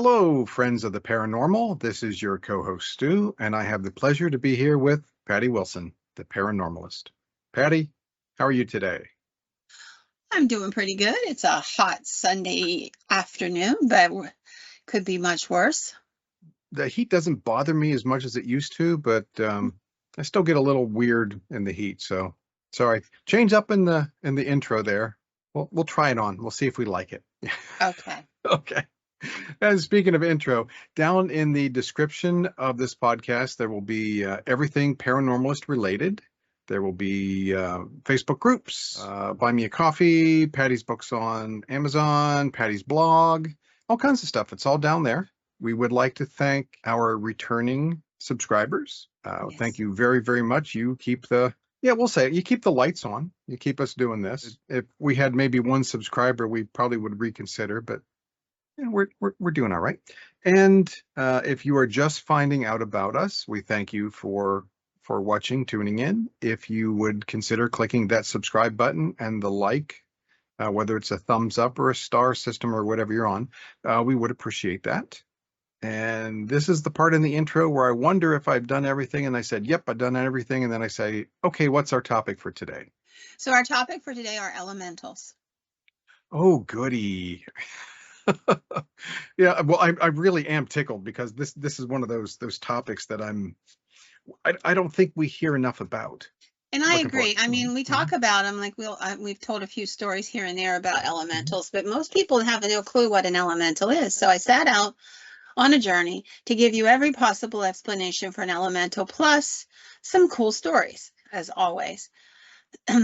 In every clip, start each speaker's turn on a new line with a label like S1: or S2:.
S1: Hello, friends of the paranormal. This is your co-host Stu, and I have the pleasure to be here with Patty Wilson, the paranormalist. Patty, how are you today?
S2: I'm doing pretty good. It's a hot Sunday afternoon, but could be much worse.
S1: The heat doesn't bother me as much as it used to, but I still get a little weird in the heat. So sorry. Change up in the intro there. We'll try it on. We'll see if we like it.
S2: Okay.
S1: Okay. And speaking of intro, down in the description of this podcast, there will be everything paranormalist related. There will be Facebook groups, Buy Me a Coffee, Patty's books on Amazon, Patty's blog, all kinds of stuff. It's all down there. We would like to thank our returning subscribers.
S2: Yes.
S1: Thank you very, very much. You keep we'll say it, you keep the lights on. You keep us doing this. If we had maybe one subscriber, we probably would reconsider, but we're doing all right. And if you are just finding out about us, we thank you for watching, tuning in. If you would consider clicking that subscribe button and the like, whether it's a thumbs up or a star system or whatever you're on, we would appreciate that. And this is the part in the intro where I wonder if I've done everything. And I said, yep, I've done everything. And then I say, okay, what's our topic for today?
S2: So our topic for today are elementals.
S1: Oh, goody. Yeah, well, I really am tickled because this is one of those topics that I don't think we hear enough about.
S2: And I agree. I mean, we talk about them, like we've told a few stories here and there about elementals, but most people have no clue what an elemental is. So I set out on a journey to give you every possible explanation for an elemental, plus some cool stories, as always.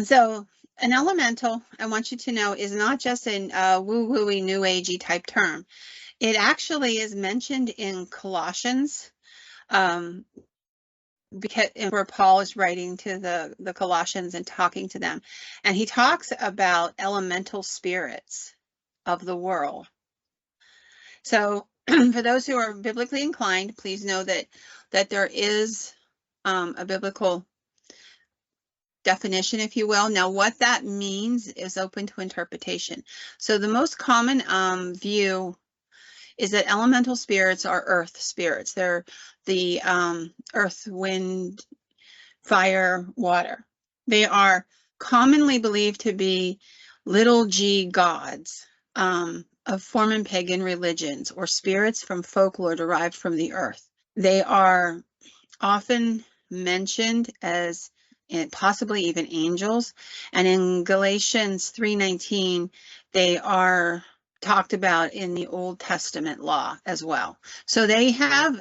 S2: So an elemental, I want you to know, is not just a woo-wooey, new agey type term. It actually is mentioned in Colossians, because where Paul is writing to the Colossians and talking to them, and he talks about elemental spirits of the world. So for those who are biblically inclined, please know that there is a biblical definition, if you will. Now, what that means is open to interpretation. So the most common view is that elemental spirits are earth spirits. They're the earth, wind, fire, water. They are commonly believed to be little g gods of former pagan religions, or spirits from folklore derived from the earth. They are often mentioned as possibly even angels, and in Galatians 3:19 they are talked about in the Old Testament law as well. So they have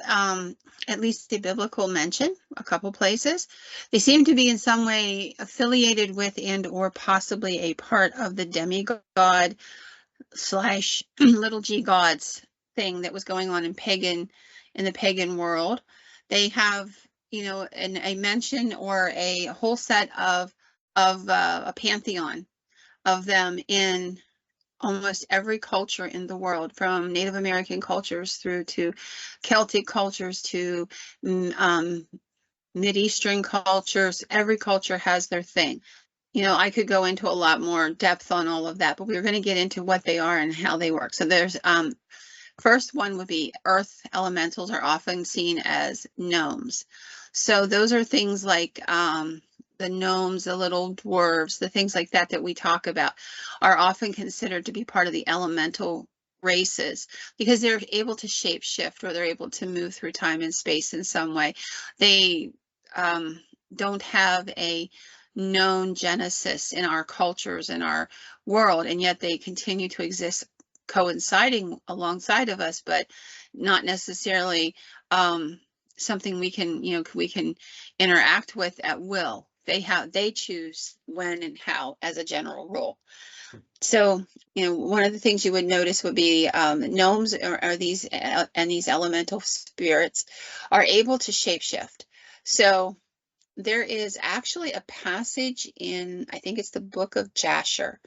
S2: at least a biblical mention a couple places. They seem to be in some way affiliated with and or possibly a part of the demigod slash little g gods thing that was going on in the pagan world. They have, a mention or a whole set of a pantheon of them in almost every culture in the world, from Native American cultures through to Celtic cultures to Mid-Eastern cultures. Every culture has their thing. I could go into a lot more depth on all of that, but we're going to get into what they are and how they work. So there's first one would be earth elementals are often seen as gnomes. So those are things like the gnomes, the little dwarves, the things like that we talk about are often considered to be part of the elemental races because they're able to shape shift, or they're able to move through time and space in some way. They don't have a known genesis in our cultures, in our world, and yet they continue to exist coinciding alongside of us, but not necessarily something we can interact with at will. They choose when and how, as a general rule. So, one of the things you would notice would be gnomes are these and these elemental spirits are able to shapeshift. So there is actually a passage in, I think it's the book of Jasher.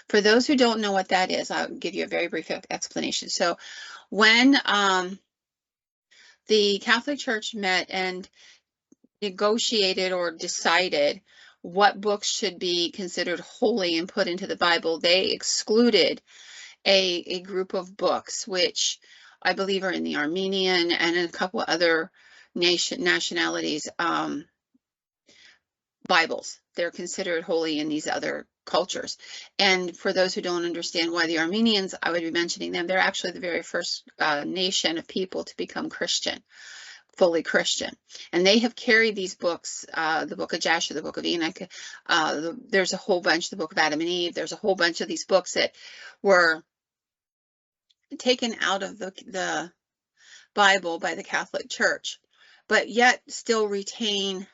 S2: For those who don't know what that is, I'll give you a very brief explanation. So when the Catholic Church met and negotiated or decided what books should be considered holy and put into the Bible, they excluded a group of books which I believe, are in the Armenian and in a couple other nationalities, Bibles. They're considered holy in these other cultures. And for those who don't understand why the Armenians, I would be mentioning them, they're actually the very first nation of people to become Christian, fully Christian. And they have carried these books, the book of Jasher, the book of Enoch, there's a whole bunch, the book of Adam and Eve, there's a whole bunch of these books that were taken out of the Bible by the Catholic Church, but yet still retain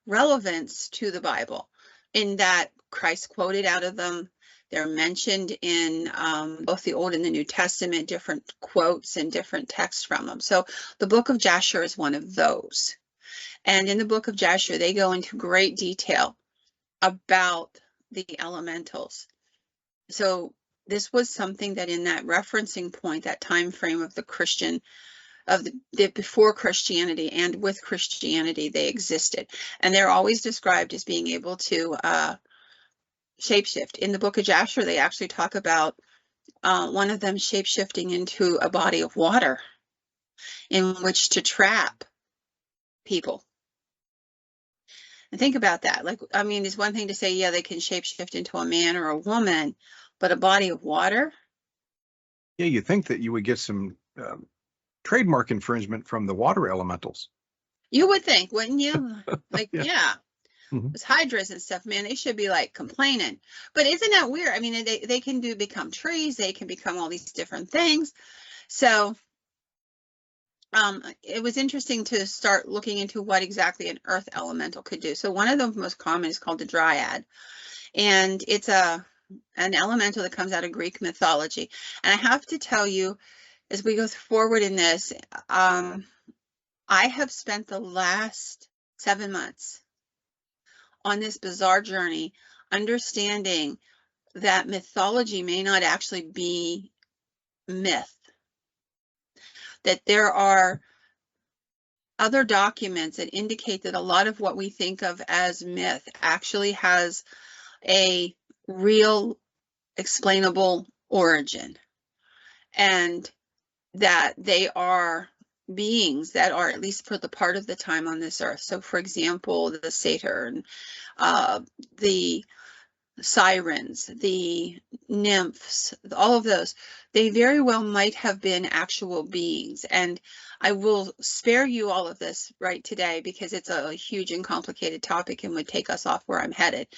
S2: relevance to the Bible in that Christ quoted out of them. They're mentioned in both the Old and the New Testament, different quotes and different texts from them. So the book of Jasher is one of those. And in the book of Jasher, they go into great detail about the elementals. So this was something that in that referencing point, that time frame of the Christian, of the before Christianity and with Christianity, they existed. And they're always described as being able to shapeshift. In the book of Jasher, they actually talk about one of them shapeshifting into a body of water in which to trap people. And think about that. Like, I mean, it's one thing to say, yeah, they can shapeshift into a man or a woman, but a body of water?
S1: Yeah, you think that you would get some trademark infringement from the water elementals.
S2: You would think, wouldn't you? Like, yeah.
S1: Mm-hmm.
S2: Those hydras and stuff, man, they should be like complaining. But isn't that weird? I mean, they can become trees, they can become all these different things. So it was interesting to start looking into what exactly an earth elemental could do. So one of the most common is called the dryad, and it's an elemental that comes out of Greek mythology. And I have to tell you, as we go forward in this, I have spent the last 7 months on this bizarre journey, understanding that mythology may not actually be myth, that there are other documents that indicate that a lot of what we think of as myth actually has a real explainable origin, and that they are beings that are, at least for the part of the time on this earth. So for example, the Satyr, the sirens, the nymphs, all of those, they very well might have been actual beings. And I will spare you all of this right today because it's a huge and complicated topic and would take us off where I'm headed.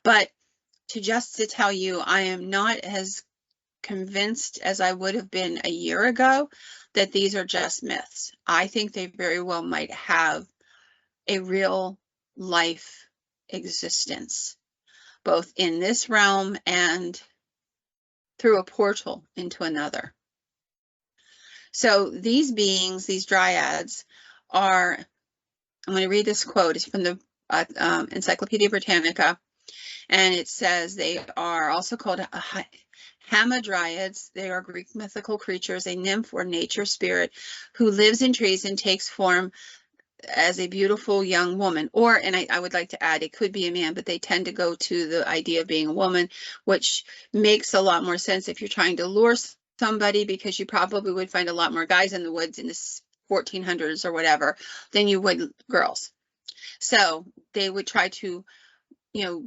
S2: But to tell you, I am not as convinced as I would have been a year ago that these are just myths. I think they very well might have a real life existence, both in this realm and through a portal into another. So these beings, these dryads, are, I'm going to read this quote. It's from the Encyclopedia Britannica, and it says they are also called hamadryads. They are Greek mythical creatures, a nymph or nature spirit who lives in trees and takes form as a beautiful young woman, or, and I would like to add, it could be a man, but they tend to go to the idea of being a woman, which makes a lot more sense if you're trying to lure somebody, because you probably would find a lot more guys in the woods in the 1400s or whatever than you would girls. So they would try to, you know,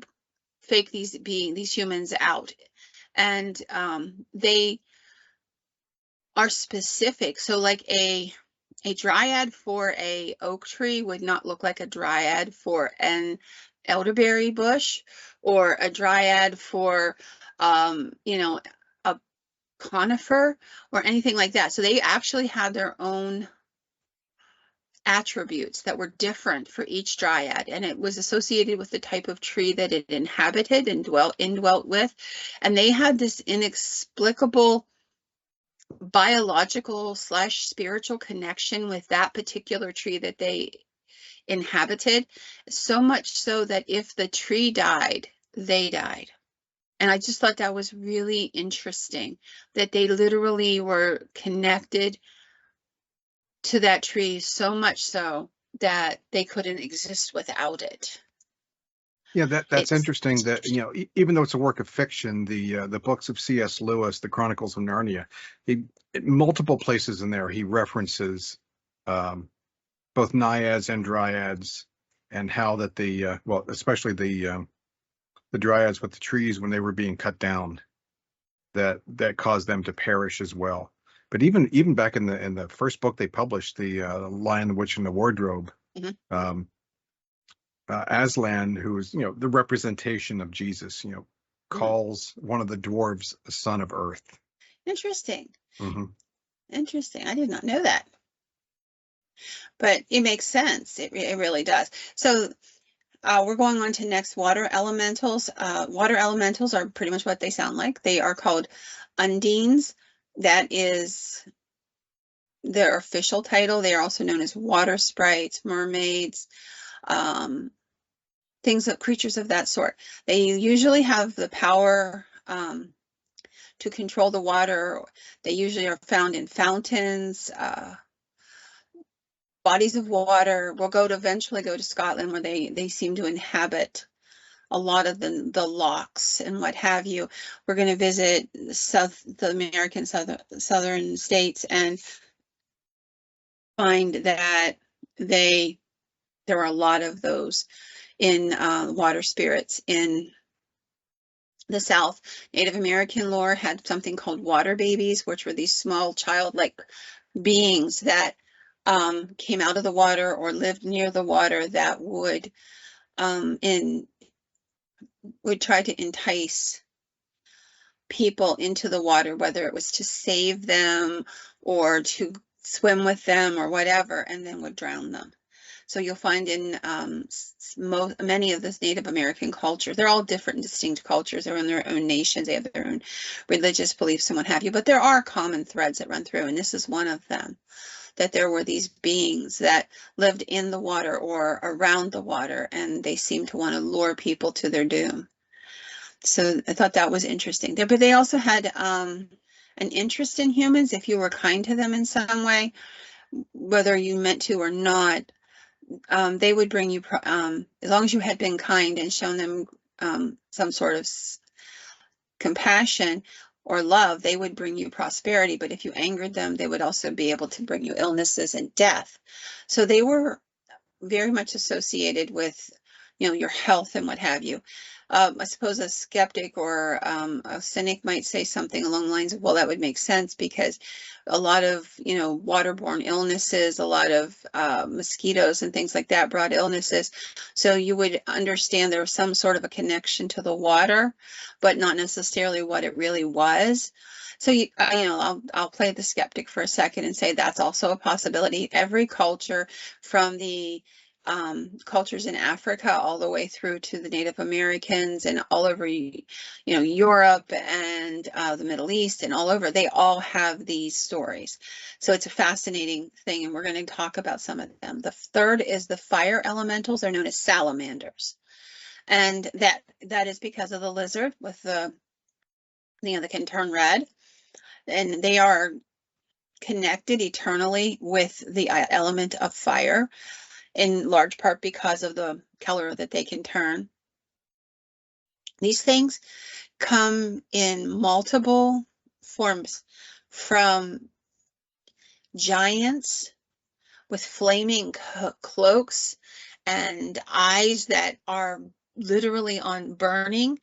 S2: fake these humans out, and they are specific. So like a dryad for a oak tree would not look like a dryad for an elderberry bush, or a dryad for you know, a conifer or anything like that. So they actually had their own attributes that were different for each dryad, and it was associated with the type of tree that it inhabited and indwelt with. And they had this inexplicable biological / spiritual connection with that particular tree that they inhabited, so much so that if the tree died, they died. And I just thought that was really interesting, that they literally were connected to that tree so much so that they couldn't exist without it.
S1: Yeah, that's
S2: It's
S1: interesting that, even though it's a work of fiction, the books of C.S. Lewis, the Chronicles of Narnia, he in multiple places in there he references um, both naiads and dryads, and how that well, especially the dryads with the trees when they were being cut down, that caused them to perish as well. But even back in the first book they published, the Lion, the Witch, and the Wardrobe,
S2: mhm,
S1: um, Aslan, who is, the representation of Jesus,
S2: mhm.
S1: calls one of the dwarves a son of earth.
S2: Interesting.
S1: Hmm.
S2: Interesting. I did not know that, but it makes sense. It really does. So we're going on to next water elementals. Water elementals are pretty much what they sound like. They are called undines. That is their official title. They are also known as water sprites, mermaids, um, creatures of that sort. They usually have the power to control the water. They usually are found in fountains, bodies of water. We'll eventually go to Scotland, where they seem to inhabit a lot of the locks and what have you. We're going to visit the American southern states and find that there are a lot of those in water spirits in the South. Native American lore had something called water babies, which were these small childlike beings that came out of the water or lived near the water that would try to entice people into the water, whether it was to save them or to swim with them or whatever, and then would drown them. So you'll find in many of the Native American cultures, they're all different, distinct cultures. They're in their own nations. They have their own religious beliefs and what have you. But there are common threads that run through, and this is one of them, that there were these beings that lived in the water or around the water, and they seemed to want to lure people to their doom. So I thought that was interesting there. But they also had an interest in humans. If you were kind to them in some way, whether you meant to or not, they would bring you, as long as you had been kind and shown them some sort of compassion or love, they would bring you prosperity. But if you angered them, they would also be able to bring you illnesses and death. So they were very much associated with, your health and what have you. I suppose a skeptic or a cynic might say something along the lines of, well, that would make sense because a lot of, waterborne illnesses, a lot of mosquitoes and things like that brought illnesses. So you would understand there was some sort of a connection to the water, but not necessarily what it really was. So, I'll play the skeptic for a second and say that's also a possibility. Every culture, from the cultures in Africa all the way through to the Native Americans and all over, Europe and the Middle East and all over, they all have these stories. So it's a fascinating thing, and we're going to talk about some of them. The third is the fire elementals. They're known as salamanders. And that is because of the lizard with that can turn red. And they are connected eternally with the element of fire, in large part because of the color that they can turn. These things come in multiple forms, from giants with flaming cloaks and eyes that are literally on burning,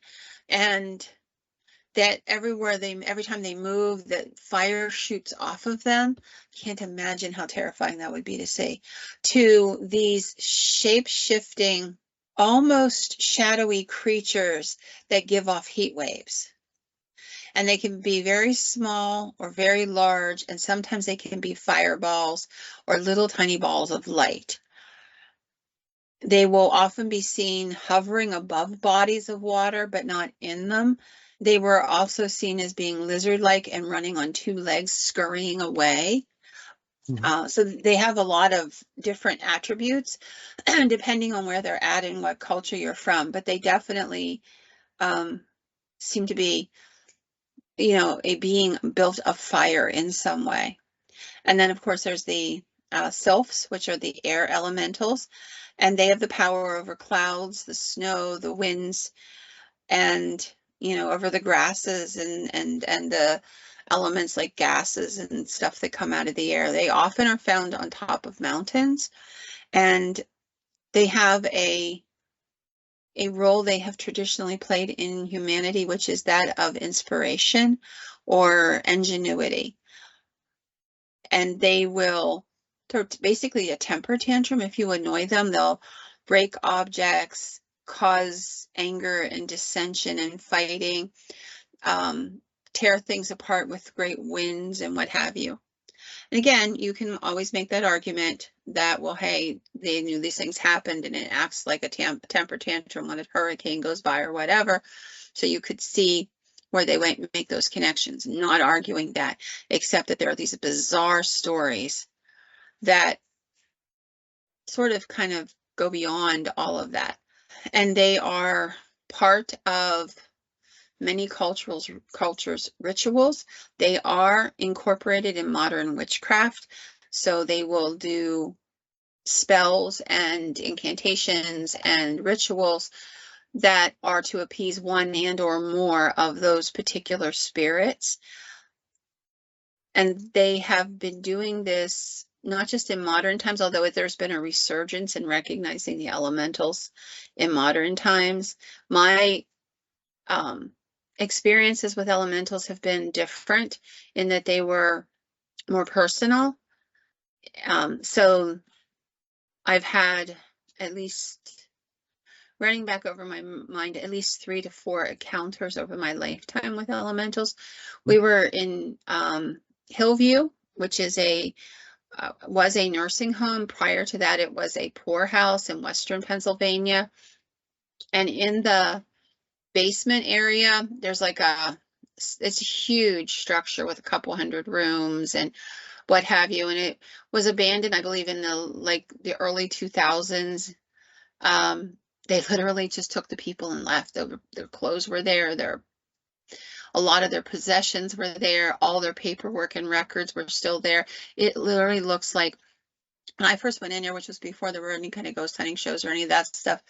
S2: and that every time they move, that fire shoots off of them. Can't imagine how terrifying that would be to see. To these shape-shifting, almost shadowy creatures that give off heat waves. And they can be very small or very large, and sometimes they can be fireballs or little tiny balls of light. They will often be seen hovering above bodies of water, but not in them. They were also seen as being lizard-like and running on two legs, scurrying away.
S1: Hmm.
S2: So they have a lot of different attributes, depending on where they're at and what culture you're from. But they definitely seem to be, a being built of fire in some way. And then, of course, there's the sylphs, which are the air elementals, and they have the power over clouds, the snow, the winds, and over the grasses and the elements like gases and stuff that come out of the air. They often are found on top of mountains, and they have a role they have traditionally played in humanity, which is that of inspiration or ingenuity. And they will, basically a temper tantrum. If you annoy them, they'll break objects, cause anger and dissension and fighting, tear things apart with great winds and what have you. And again, you can always make that argument that, well, hey, they knew these things happened and it acts like a temper tantrum when a hurricane goes by or whatever. So you could see where they went and make those connections. Not arguing that, except that there are these bizarre stories that sort of kind of go beyond all of that. And they are part of many cultures' rituals. They are incorporated in modern witchcraft. So they will do spells and incantations and rituals that are to appease one and or more of those particular spirits. And they have been doing this not just in modern times, although there's been a resurgence in recognizing the elementals in modern times. My experiences with elementals have been different in that they were more personal. So I've had, at least running back over my mind, at least 3 to 4 encounters over my lifetime with elementals. We were in Hillview, which is was a nursing home. Prior to that, it was a poorhouse in Western Pennsylvania. And in the basement area, there's like it's a huge structure with a couple hundred rooms and what have you. And it was abandoned, I believe, in the early 2000s. They literally just took the people and left. Their clothes were there. A lot of their possessions were there. All their paperwork and records were still there. It literally looks like, when I first went in there, which was before there were any kind of ghost hunting shows or any of that stuff,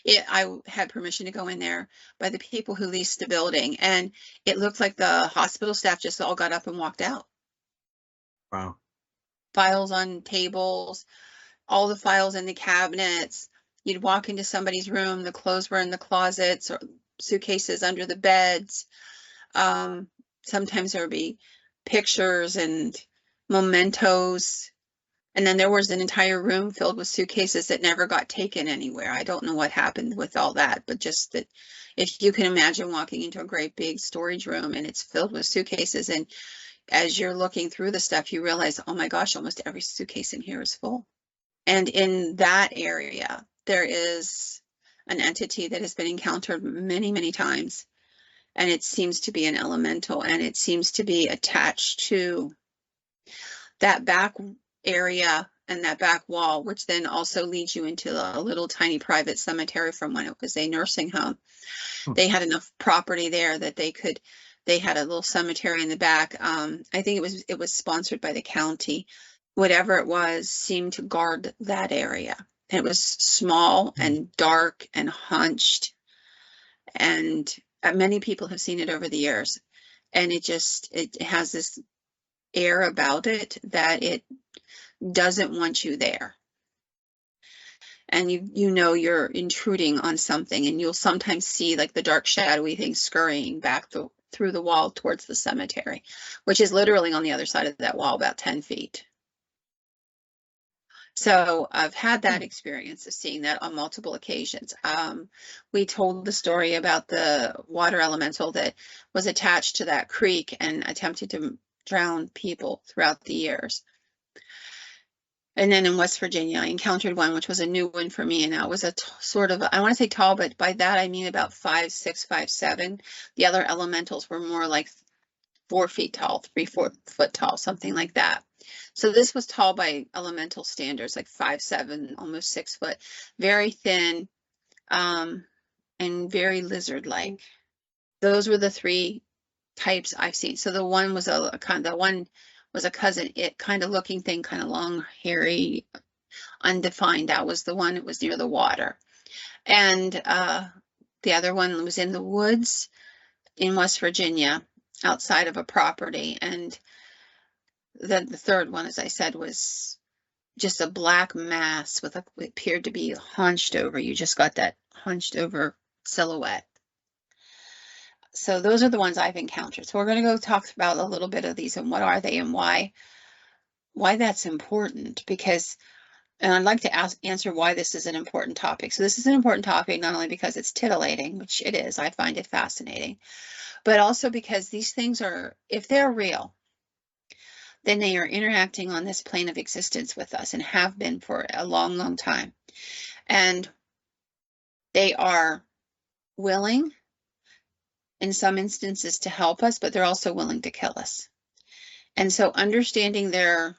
S2: I had permission to go in there by the people who leased the building, and it looked like the hospital staff just all got up and walked out.
S1: Wow.
S2: Files on tables, all the files in the cabinets. You'd walk into somebody's room, the clothes were in the closets or suitcases under the beds. Sometimes there would be pictures and mementos. And then there was an entire room filled with suitcases that never got taken anywhere. I don't know what happened with all that, but just that if you can imagine walking into a great big storage room and it's filled with suitcases, and as you're looking through the stuff, you realize, oh my gosh, almost every suitcase in here is full. And in that area, there is an entity that has been encountered many, many times. And it seems to be an elemental, and it seems to be attached to that back area and that back wall, which then also leads you into a little tiny private cemetery from when it was a nursing home. They had enough property there that they had a little cemetery in the back. I think it was sponsored by the county. Whatever it was seemed to guard that area. It was small and dark and hunched, and many people have seen it over the years. And it has this air about it that it doesn't want you there. And you're intruding on something, and you'll sometimes see like the dark shadowy thing scurrying back through the wall towards the cemetery, which is literally on the other side of that wall, about 10 feet. So I've had that experience of seeing that on multiple occasions. We told the story about the water elemental that was attached to that creek and attempted to drown people throughout the years. And then in West Virginia, I encountered one, which was a new one for me. And that was sort of, I want to say tall, but by that I mean about 5'6", 5'7". The other elementals were more like 4 feet tall, 3-4 foot tall, something like that. So this was tall by elemental standards, like 5'7", almost 6 foot, very thin, and very lizard-like. Those were the 3 types I've seen. So the one was the one was a cousin it kind of looking thing, kind of long, hairy, undefined. That was the one that was near the water. And the other one was in the woods in West Virginia, outside of a property. And then the third one, as I said, was just a black mass with a, it appeared to be hunched over. You just got that hunched over silhouette. So those are the ones I've encountered. So we're going to go talk about a little bit of these and what are they and why that's important. Because, and I'd like to answer why this is an important topic. So this is an important topic not only because it's titillating, which it is, I find it fascinating, but also because these things are, if they're real, then they are interacting on this plane of existence with us and have been for a long, long time. And they are willing, in some instances, to help us, but they're also willing to kill us. And so understanding their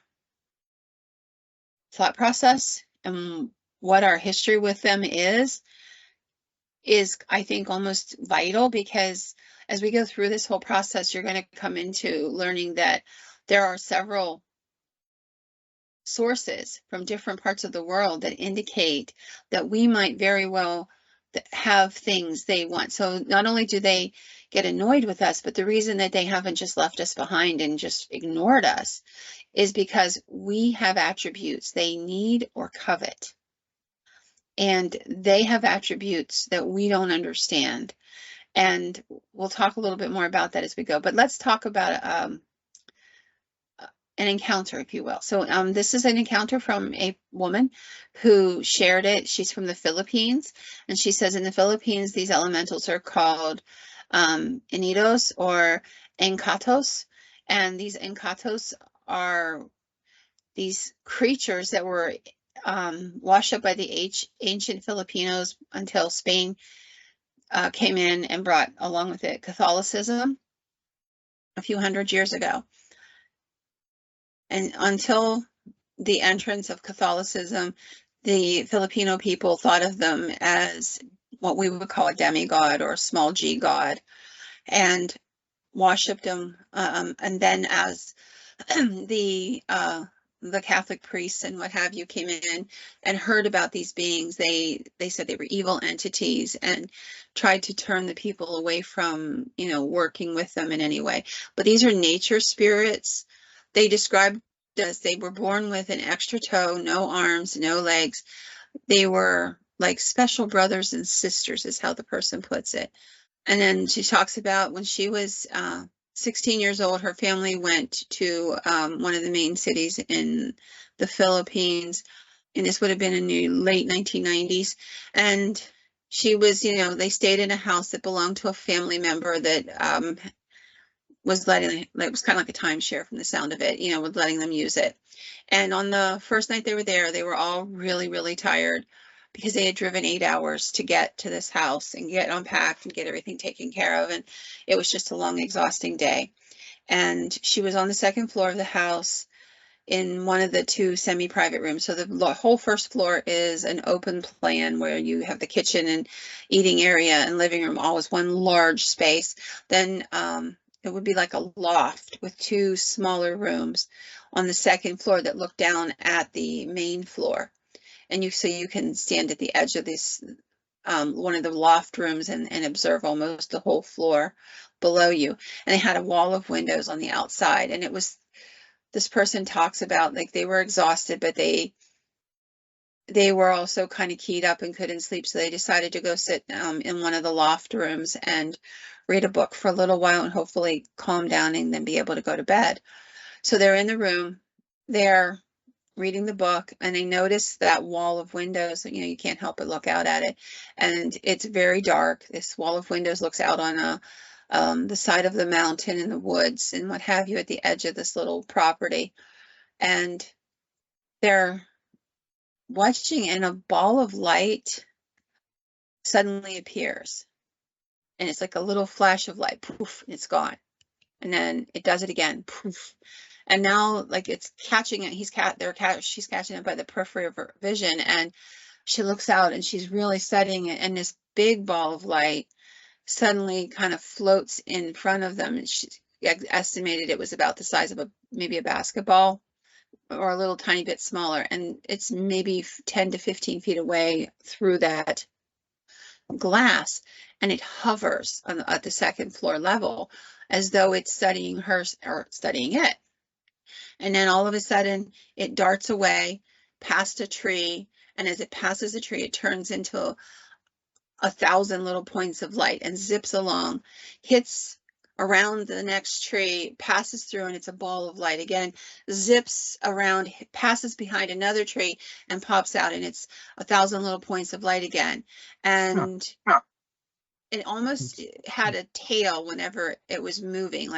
S2: thought process and what our history with them is, I think, almost vital, because as we go through this whole process, you're going to come into learning that there are several sources from different parts of the world that indicate that we might very well have things they want. So not only do they get annoyed with us, but the reason that they haven't just left us behind and just ignored us is because we have attributes they need or covet. And they have attributes that we don't understand. And we'll talk a little bit more about that as we go. But let's talk about an encounter, if you will. So this is an encounter from a woman who shared it. She's from the Philippines, and she says in the Philippines, these elementals are called inidos or encantos, and these encantos are these creatures that were washed up by the ancient Filipinos until Spain came in and brought along with it Catholicism a few hundred years ago. And until the entrance of Catholicism, the Filipino people thought of them as what we would call a demigod or a small g god, and worshipped them. And then as the Catholic priests and what have you came in and heard about these beings, they said they were evil entities and tried to turn the people away from, working with them in any way. But these are nature spirits. They described as they were born with an extra toe, no arms, no legs. They were like special brothers and sisters, is how the person puts it. And then she talks about when she was 16 years old, her family went to one of the main cities in the Philippines, and this would have been in the late 1990s. And she was, they stayed in a house that belonged to a family member that was it was kind of like a timeshare from the sound of it, with letting them use it. And on the first night they were there, they were all really, really tired because they had driven 8 hours to get to this house and get unpacked and get everything taken care of. And it was just a long, exhausting day. And she was on the second floor of the house in one of the 2 semi-private rooms. So the whole first floor is an open plan where you have the kitchen and eating area and living room, all as one large space. Then it would be like a loft with 2 smaller rooms on the second floor that look down at the main floor. And so you can stand at the edge of this one of the loft rooms and observe almost the whole floor below you. And they had a wall of windows on the outside. And it was, this person talks about, like, they were exhausted, but they were also kind of keyed up and couldn't sleep. So they decided to go sit in one of the loft rooms and read a book for a little while and hopefully calm down and then be able to go to bed. So they're in the room, they're reading the book, and they notice that wall of windows. You can't help but look out at it, and it's very dark. This wall of windows looks out on the side of the mountain in the woods and what have you at the edge of this little property. And they're watching, and a ball of light suddenly appears, and it's like a little flash of light, poof, and it's gone. And then it does it again, poof. And now, like, it's catching it. She's catching it by the periphery of her vision. And she looks out and she's really studying it. And this big ball of light suddenly kind of floats in front of them. And estimated it was about the size of maybe a basketball or a little tiny bit smaller. And it's maybe 10 to 15 feet away through that glass, and it hovers at the second floor level as though it's studying her or studying it. And then all of a sudden it darts away past a tree, and as it passes a tree, it turns into 1,000 little points of light and zips along, hits around the next tree, passes through, and it's a ball of light again, zips around, passes behind another tree, and pops out, and it's 1,000 little points of light again. And it almost had a tail whenever it was moving,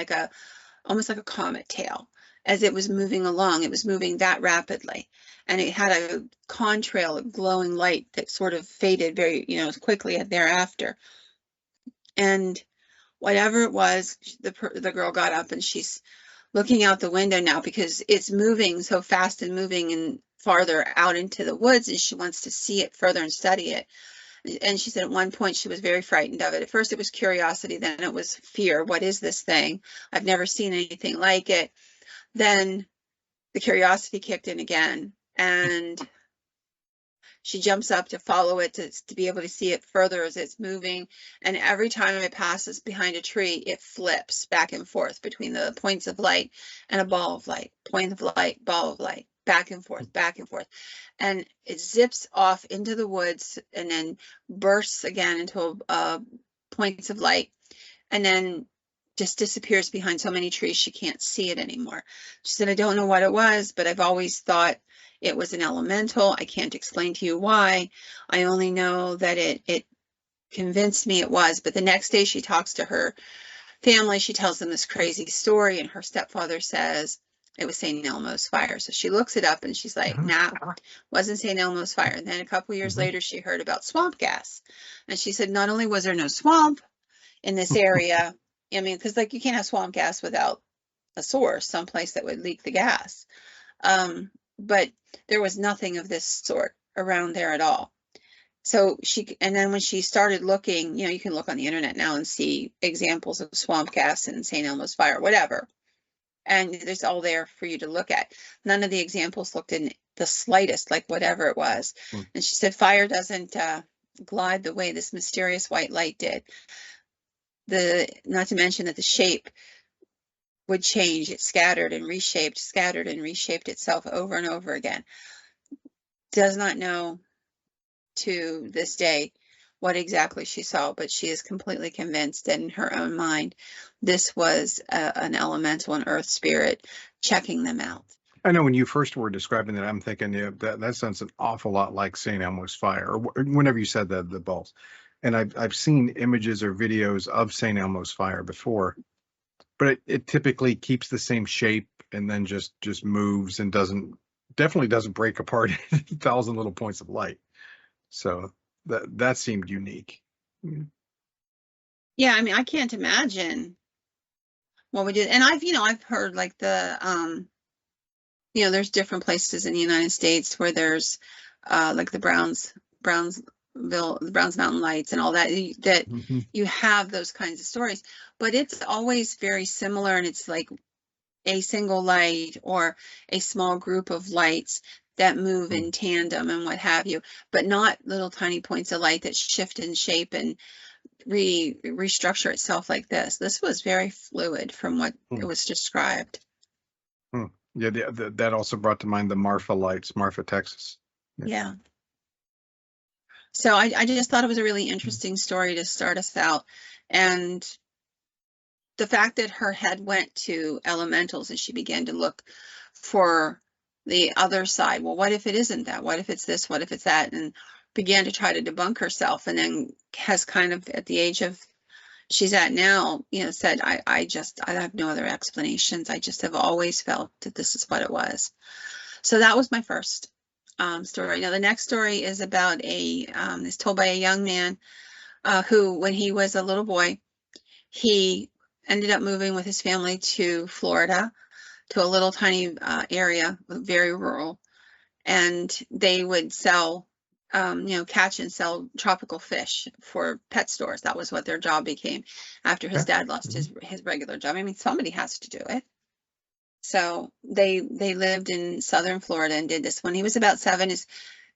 S2: almost like a comet tail. As it was moving along, it was moving that rapidly. And it had a contrail of glowing light that sort of faded very, quickly thereafter. And whatever it was, the girl got up and she's looking out the window now because it's moving so fast and moving and farther out into the woods, and she wants to see it further and study it. And she said at one point she was very frightened of it. At first it was curiosity, then it was fear. What is this thing? I've never seen anything like it. Then the curiosity kicked in again, and she jumps up to follow it to be able to see it further as it's moving. And every time it passes behind a tree, it flips back and forth between the points of light and a ball of light, point of light, ball of light, back and forth, back and forth. And it zips off into the woods and then bursts again into points of light, and then just disappears behind so many trees she can't see it anymore. She said, I don't know what it was, but I've always thought it was an elemental. I can't explain to you why. I only know that it convinced me it was. But the next day she talks to her family. She tells them this crazy story, and her stepfather says it was St. Elmo's fire. So she looks it up and she's like, nah, wasn't St. Elmo's fire. And then a couple years later, she heard about swamp gas. And she said, not only was there no swamp in this area, I mean, because you can't have swamp gas without a source, someplace that would leak the gas. But there was nothing of this sort around there at all. So and then when she started looking, you can look on the internet now and see examples of swamp gas and St. Elmo's fire, whatever. And there's all there for you to look at. None of the examples looked in the slightest like whatever it was. And she said, fire doesn't glide the way this mysterious white light did. Not to mention that the shape would change. It scattered and reshaped itself over and over again. Does not know to this day what exactly she saw, but she is completely convinced that in her own mind, this was an elemental, an earth spirit checking them out.
S1: I know when you first were describing that, I'm thinking that sounds an awful lot like St. Elmo's fire, or whenever you said the balls. And I've seen images or videos of St. Elmo's fire before, but it typically keeps the same shape and then just moves and definitely doesn't break apart into 1,000 little points of light. So that seemed unique.
S2: Yeah, I mean, I can't imagine what we did. And I've heard there's different places in the United States where there's like the Browns Mountain Lights and all that, you have those kinds of stories, but it's always very similar, and it's like a single light or a small group of lights that move in tandem and what have you, but not little tiny points of light that shift in shape and restructure itself like this. This was very fluid from what it was described.
S1: Yeah, that also brought to mind the Marfa lights, Marfa, Texas.
S2: Yeah. So I just thought it was a really interesting story to start us out. And the fact that her head went to elementals as she began to look for the other side. Well, what if it isn't that? What if it's this? What if it's that? And began to try to debunk herself, and then has kind of, at the age of she's at now, said, I have no other explanations. I just have always felt that this is what it was. So that was my first story. Now the next story is about is told by a young man who, when he was a little boy, he ended up moving with his family to Florida, to a little tiny area, very rural, and they would sell catch and sell tropical fish for pet stores. That was what their job became after his
S1: Okay.
S2: dad lost his regular job. I mean, somebody has to do it. So they lived in southern Florida and did this. When he was about 7, his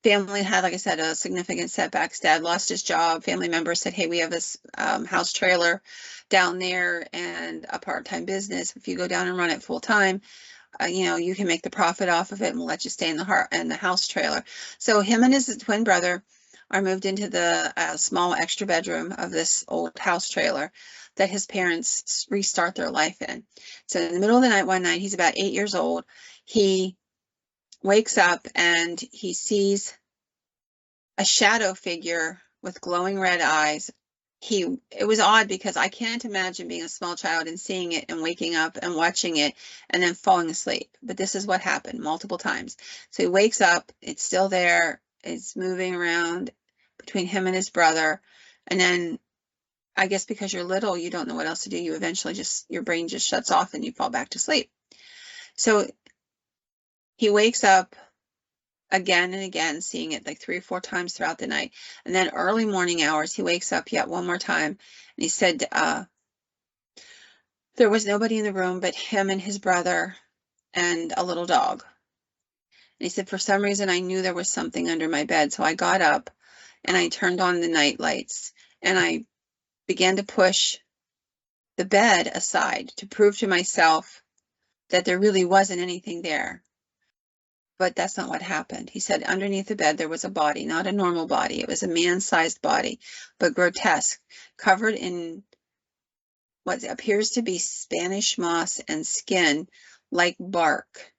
S2: family had, like I said, a significant setbacks. Dad lost his job. Family members said, hey, we have this house trailer down there and a part-time business. If you go down and run it full time, you can make the profit off of it, and we'll let you stay in the house trailer. So him and his twin brother are moved into the small extra bedroom of this old house trailer that his parents restart their life in. So in the middle of the night, one night, he's about 8 years old. He wakes up and he sees a shadow figure with glowing red eyes. It was odd because I can't imagine being a small child and seeing it and waking up and watching it and then falling asleep. But this is what happened multiple times. So he wakes up, it's still there, it's moving around between him and his brother. And then I guess because you're little, you don't know what else to do. You eventually your brain just shuts off and you fall back to sleep. So he wakes up again and again, seeing it like 3 or 4 times throughout the night. And then early morning hours, he wakes up yet one more time. And he said there was nobody in the room but him and his brother and a little dog. And he said, for some reason, I knew there was something under my bed. So I got up and I turned on the night lights and I began to push the bed aside to prove to myself that there really wasn't anything there. But that's not what happened. He said underneath the bed there was a body, not a normal body. It was a man-sized body, but grotesque, covered in what appears to be Spanish moss and skin like bark.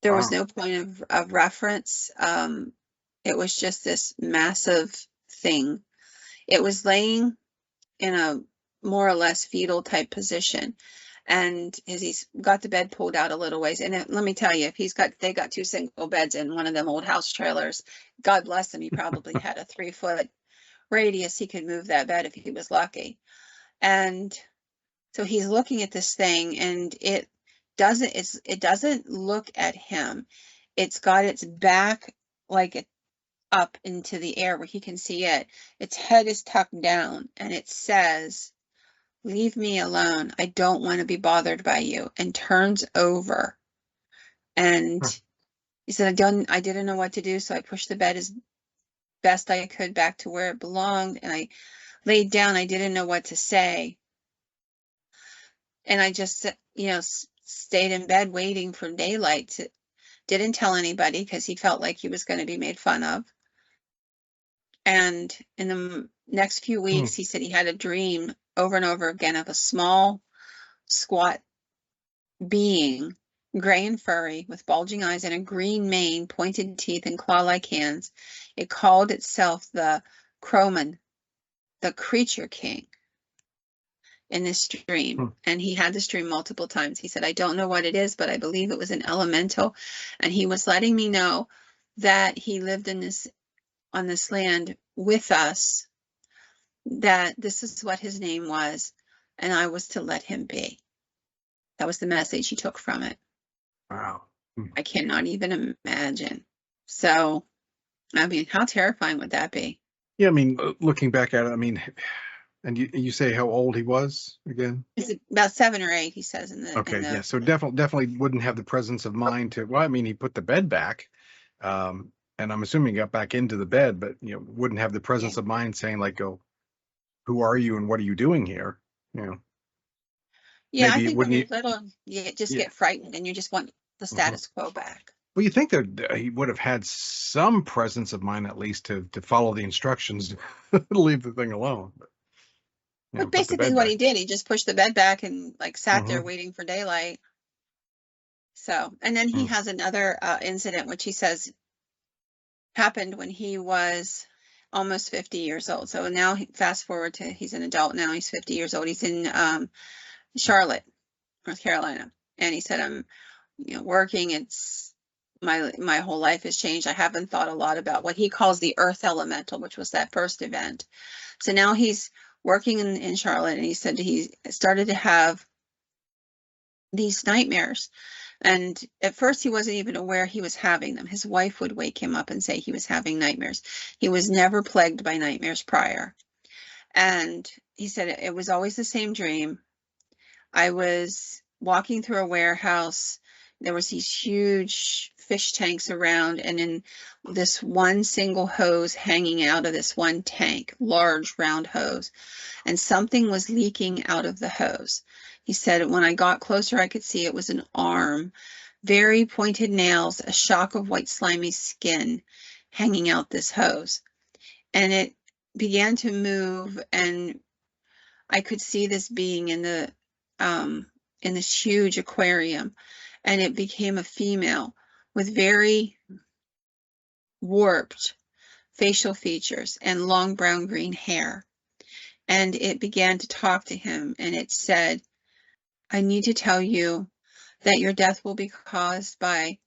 S2: There was no point of reference. It was just this massive thing. It was laying in a more or less fetal type position. And as he's got the bed pulled out a little ways, and let me tell you, if they got 2 single beds in one of them old house trailers, God bless him, he probably had a 3-foot radius. He could move that bed if he was lucky. And so he's looking at this thing, and it doesn't look at him. It's got its back like up into the air where he can see it. Its head is tucked down, and it says, leave me alone. I don't want to be bothered by you, and turns over. And he said, I didn't know what to do. So I pushed the bed as best I could back to where it belonged. And I laid down. I didn't know what to say. And I just, stayed in bed waiting for daylight. Didn't tell anybody because he felt like he was going to be made fun of. And in the next few weeks, he said he had a dream over and over again of a small, squat being, gray and furry, with bulging eyes and a green mane, pointed teeth, and claw-like hands. It called itself the Crowman, the Creature King, in this dream. And he had this dream multiple times. He said, I don't know what it is, but I believe it was an elemental. And he was letting me know that he lived on this land with us, that this is what his name was, and I was to let him be. That was the message he took from it.
S1: Wow.
S2: I cannot even imagine. So, I mean, how terrifying would that be?
S1: Yeah, I mean, looking back at it, I mean, and you say how old he was again?
S2: It's about 7 or 8, he says in the.
S1: Okay, yeah. So definitely wouldn't have the presence of mind to. Well, I mean, he put the bed back, and I'm assuming he got back into the bed, but wouldn't have the presence of mind saying like, "Go, who are you and what are you doing here?"
S2: Yeah,
S1: maybe
S2: I think when you're little, you just get frightened and you just want the status quo back.
S1: Well, you think that he would have had some presence of mind at least to follow the instructions to leave the thing alone.
S2: But basically what he did, he just pushed the bed back and like sat there waiting for daylight. So, and then he has another incident, which he says happened when he was almost 50 years old. So now fast forward to, he's an adult now, he's 50 years old. He's in Charlotte, North Carolina. And he said, I'm, working. It's my whole life has changed. I haven't thought a lot about what he calls the earth elemental, which was that first event. So now he's working in Charlotte, and he said he started to have these nightmares. And at first he wasn't even aware he was having them. His wife would wake him up and say he was having nightmares. He was never plagued by nightmares prior. And he said it was always the same dream. I was walking through a warehouse. There was these huge fish tanks around, and in this one single hose hanging out of this one tank, large round hose, and something was leaking out of the hose. He said when I got closer, I could see it was an arm, very pointed nails, a shock of white slimy skin hanging out this hose. And it began to move, and I could see this being in this huge aquarium, and it became a female with very warped facial features and long brown green hair. And it began to talk to him, and it said, I need to tell you that your death will be caused by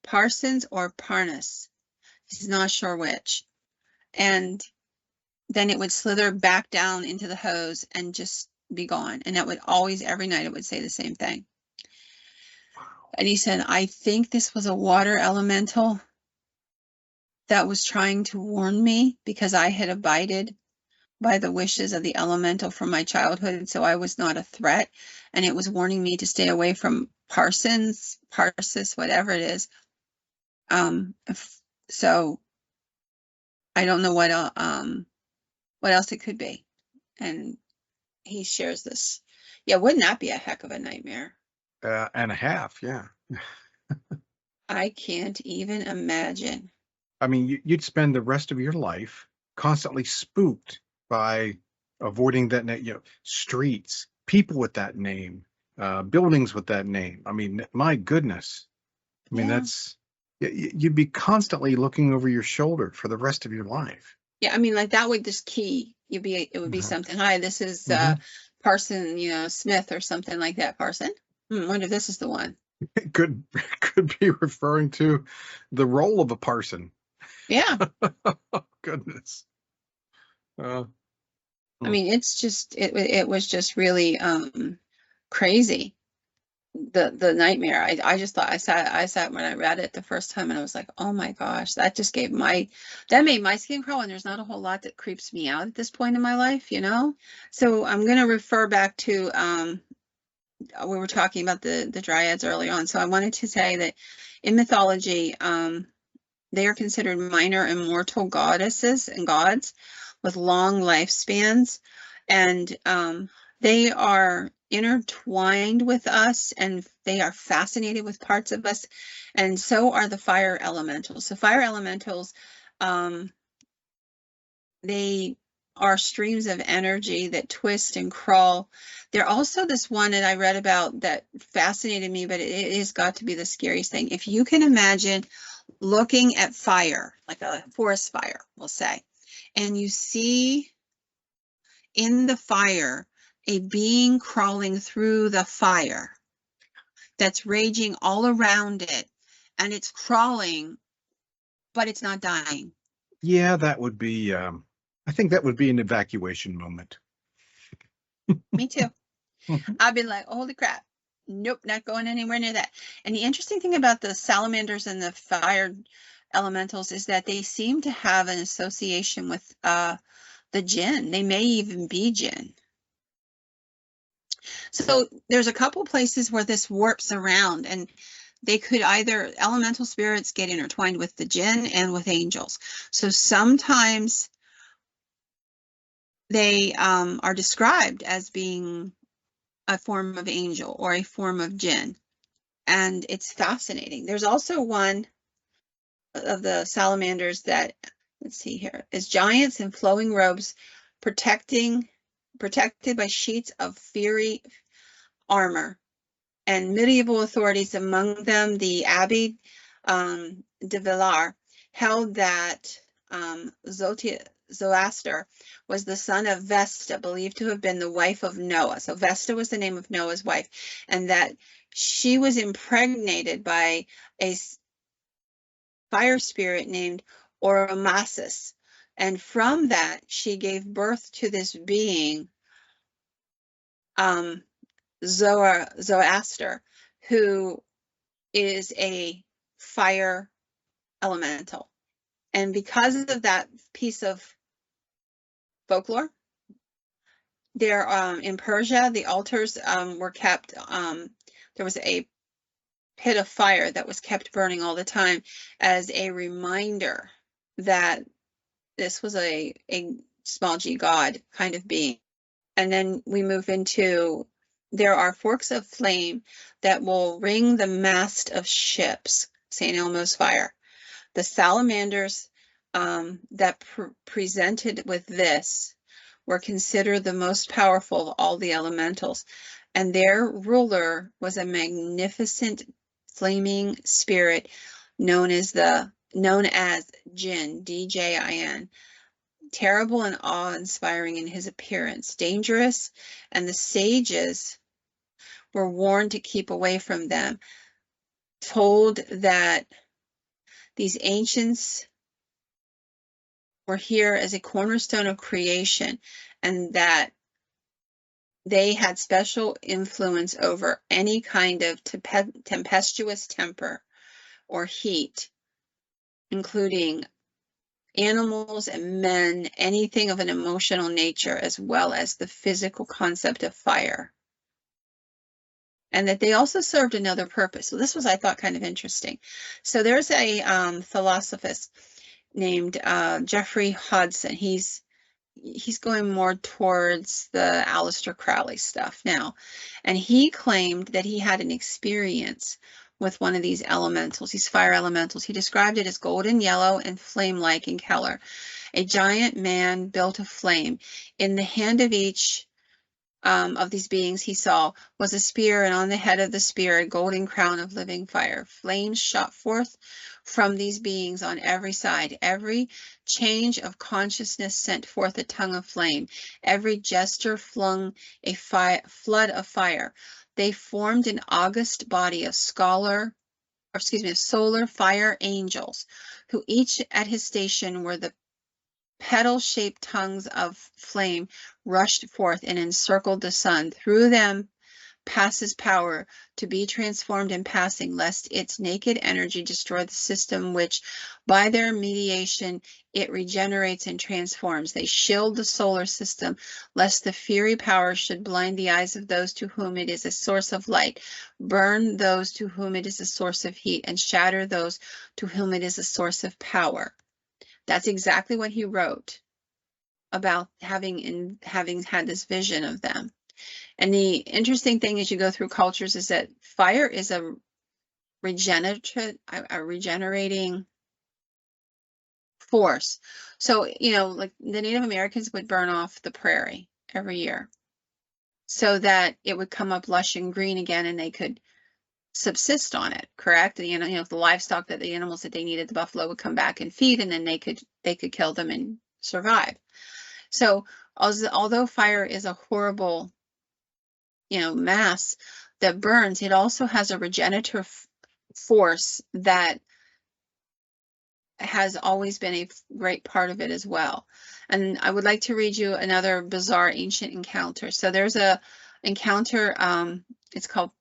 S2: Parsons or Parnas. He's not sure which. And then it would slither back down into the hose and just be gone. And that would always, every night, it would say the same thing. And he said, I think this was a water elemental that was trying to warn me because I had abided by the wishes of the elemental from my childhood, so I was not a threat. And it was warning me to stay away from Parsons, Parsis, whatever it is. So I don't know what else it could be. And he shares this. Yeah, wouldn't that be a heck of a nightmare?
S1: And a half, yeah.
S2: I can't even imagine.
S1: I mean, you'd spend the rest of your life constantly spooked by avoiding that name, streets, people with that name, buildings with that name. I mean, my goodness. I mean,
S2: Yeah.
S1: you'd be constantly looking over your shoulder for the rest of your life.
S2: Yeah, I mean, like that would just key. It would be something. Hi, this is Parson, Smith or something like that. Parson. I wonder if this is the one.
S1: It could be referring to the role of a parson.
S2: Yeah.
S1: Goodness.
S2: I mean, it's just it was just really crazy. The nightmare. I just thought I sat when I read it the first time and I was like, oh my gosh, that just made my skin crawl, and there's not a whole lot that creeps me out at this point in my life, So I'm gonna refer back to we were talking about the dryads early on. So I wanted to say that in mythology, they are considered minor immortal goddesses and gods with long lifespans, and they are intertwined with us, and they are fascinated with parts of us, and so are the fire elementals. So fire elementals, they are streams of energy that twist and crawl. They're also this one that I read about that fascinated me, but it has got to be the scariest thing. If you can imagine looking at fire, like a forest fire, we'll say, and you see in the fire a being crawling through the fire that's raging all around it, and it's crawling, but it's not dying.
S1: Yeah, that would be, I think that would be an evacuation moment.
S2: Me too. I'd be like, holy crap. Nope, not going anywhere near that. And the interesting thing about the salamanders and the fire elementals is that they seem to have an association with the jinn. They may even be jinn. So there's a couple places where this warps around, and they could either, elemental spirits get intertwined with the jinn and with angels. So sometimes they are described as being a form of angel or a form of jinn. And it's fascinating. There's also one of the salamanders that, let's see here, is giants in flowing robes protected by sheets of fiery armor, and medieval authorities, among them the Abbé de Villars, held that Zoroaster was the son of Vesta, believed to have been the wife of Noah. So Vesta was the name of Noah's wife, and that she was impregnated by a fire spirit named Oromasis. And from that, she gave birth to this being, Zoroaster, who is a fire elemental. And because of that piece of folklore, there in Persia, the altars were kept, there was a pit of fire that was kept burning all the time as a reminder that this was a small g god kind of being. And then we move into, there are forks of flame that will ring the mast of ships, St. Elmo's fire. The salamanders that presented with this were considered the most powerful of all the elementals, and their ruler was a magnificent flaming spirit known as Jinn, D-J-I-N. Terrible and awe-inspiring in his appearance, dangerous, and the sages were warned to keep away from them, told that these ancients were here as a cornerstone of creation, and that they had special influence over any kind of tempestuous temper or heat, including animals and men, anything of an emotional nature, as well as the physical concept of fire. And that they also served another purpose. So this was, I thought, kind of interesting. So there's a philosophist named Jeffrey Hodson. He's going more towards the Aleister Crowley stuff now. And he claimed that he had an experience with one of these elementals, these fire elementals. He described it as golden yellow and flame-like in color. A giant man built of flame. In the hand of each of these beings he saw was a spear, and on the head of the spear a golden crown of living fire. Flames shot forth from these beings on every side. Every change of consciousness sent forth a tongue of flame. Every gesture flung a flood of fire. They formed an august body of solar fire angels, who each at his station were the petal-shaped tongues of flame rushed forth and encircled the sun. Through them passes power to be transformed in passing, lest its naked energy destroy the system which, by their mediation, it regenerates and transforms. They shield the solar system, lest the fiery power should blind the eyes of those to whom it is a source of light, burn those to whom it is a source of heat, and shatter those to whom it is a source of power. That's exactly what he wrote about having had this vision of them. And the interesting thing as you go through cultures is that fire is a regenerating force. So, like the Native Americans would burn off the prairie every year so that it would come up lush and green again and they could subsist on it, correct? The livestock, that the animals that they needed, the buffalo would come back and feed, and then they could kill them and survive. So although fire is a horrible, mass that burns, it also has a regenerative force that has always been a great part of it as well. And I would like to read you another bizarre ancient encounter. So there's a encounter, it's called,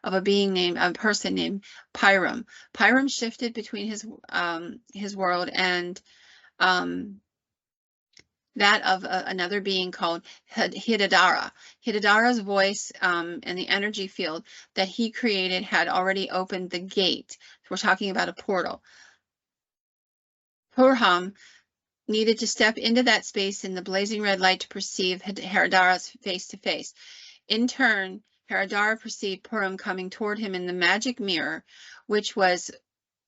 S2: of a person named Pyram. Pyram shifted between his world and that of another being called Hidadara. Hidadara's voice and the energy field that he created had already opened the gate. We're talking about a portal. Purham needed to step into that space in the blazing red light to perceive Haradara's face to face. In turn, Haradara perceived Purim coming toward him in the magic mirror, which was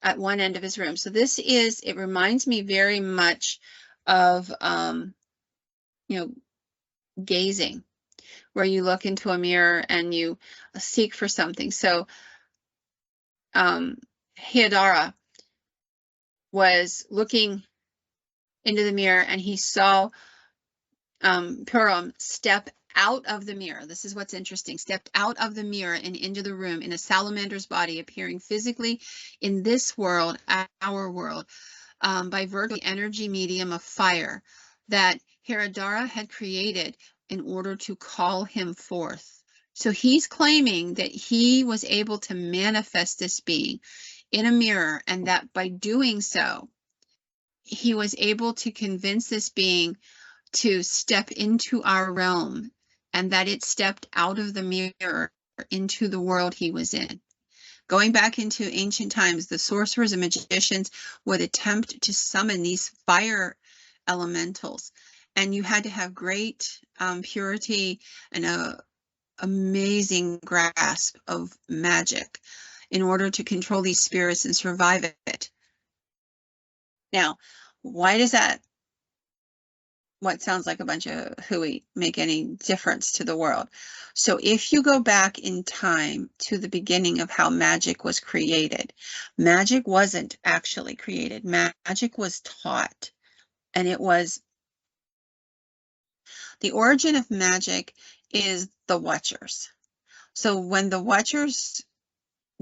S2: at one end of his room. So it reminds me very much of, gazing, where you look into a mirror and you seek for something. So Haradara was looking into the mirror and he saw Purim step out of the mirror. This is what's interesting. Stepped out of the mirror and into the room in a salamander's body, appearing physically in this world, our world, by virtue of the energy medium of fire that Haradara had created in order to call him forth. So he's claiming that he was able to manifest this being in a mirror, and that by doing so, he was able to convince this being to step into our realm, and that it stepped out of the mirror into the world he was in. Going back into ancient times, the sorcerers and magicians would attempt to summon these fire elementals, and you had to have great purity and a amazing grasp of magic in order to control these spirits and survive it. Now, why does that, what sounds like a bunch of hooey, make any difference to the world? So if you go back in time to the beginning of how magic was created, magic wasn't actually created. Magic was taught, and it was, the origin of magic is the Watchers. So when the Watchers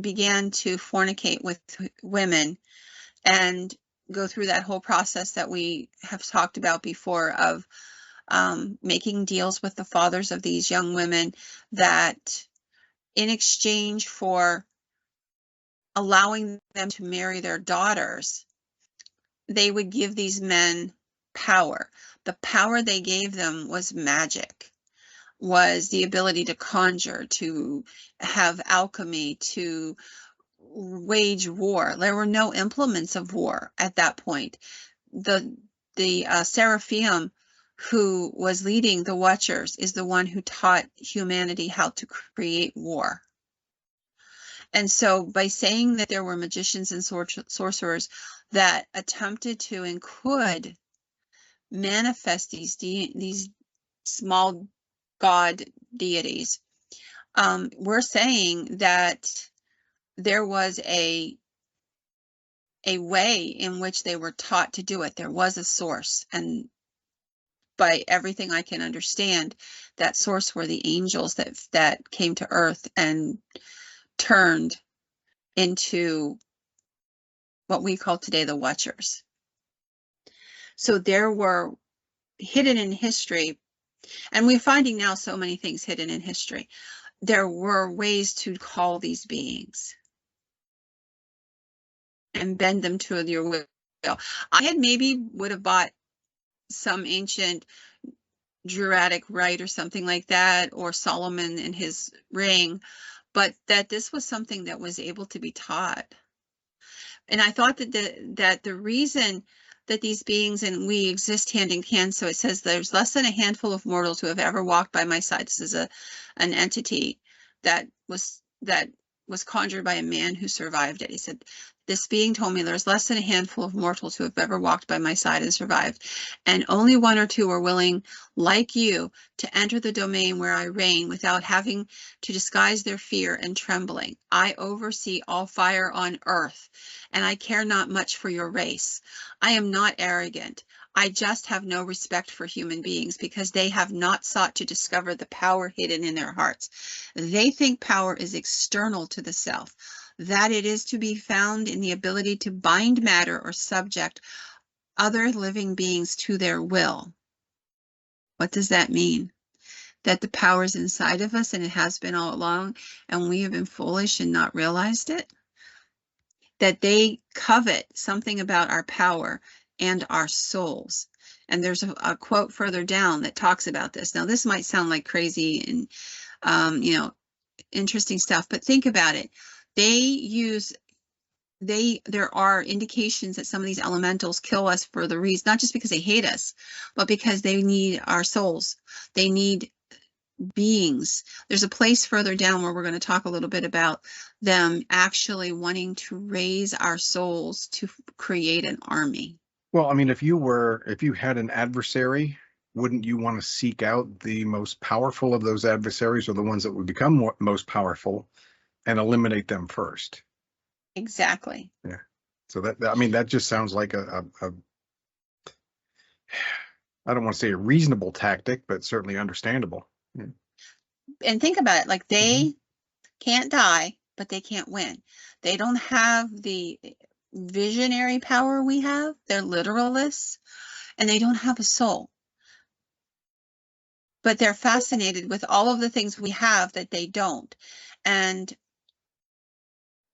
S2: began to fornicate with women and go through that whole process that we have talked about before of making deals with the fathers of these young women, that in exchange for allowing them to marry their daughters, they would give these men power. The power they gave them was magic, was the ability to conjure, to have alchemy, to wage war. There were no implements of war at that point. The Seraphim, who was leading the Watchers, is the one who taught humanity how to create war. And so by saying that there were magicians and sorcerers that attempted to and could manifest these small god deities, we're saying that there was a way in which they were taught to do it. There was a source, and by everything I can understand, that source were the angels that came to earth and turned into what we call today the Watchers. So there were hidden in history, and we're finding now so many things hidden in history. There were ways to call these beings and bend them to your will. I had maybe would have bought some ancient Druidic rite or something like that, or Solomon in his ring, but that this was something that was able to be taught. And I thought that the reason that these beings and we exist hand in hand, so it says there's less than a handful of mortals who have ever walked by my side. This is an entity that was conjured by a man who survived it. He said, this being told me there's less than a handful of mortals who have ever walked by my side and survived, and only one or two are willing, like you, to enter the domain where I reign without having to disguise their fear and trembling. I oversee all fire on earth, and I care not much for your race. I am not arrogant. I just have no respect for human beings because they have not sought to discover the power hidden in their hearts. They think power is external to the self, that it is to be found in the ability to bind matter or subject other living beings to their will. What does that mean? That the power is inside of us and it has been all along, and we have been foolish and not realized it? That they covet something about our power and our souls. And there's a quote further down that talks about this. Now, this might sound like crazy and, interesting stuff, but think about it. There are indications that some of these elementals kill us for the reason, not just because they hate us, but because they need our souls. They need beings. There's a place further down where we're going to talk a little bit about them actually wanting to raise our souls to create an army.
S1: Well, I mean, if you had an adversary, wouldn't you want to seek out the most powerful of those adversaries, or the ones that would become most powerful, and eliminate them first?
S2: Exactly.
S1: Yeah. So I mean, that just sounds like a I don't want to say a reasonable tactic, but certainly understandable. Yeah.
S2: And think about it, like they can't die, but they can't win. They don't have the visionary power we have. They're literalists, and they don't have a soul. but they're fascinated with all of the things we have that they don't. And,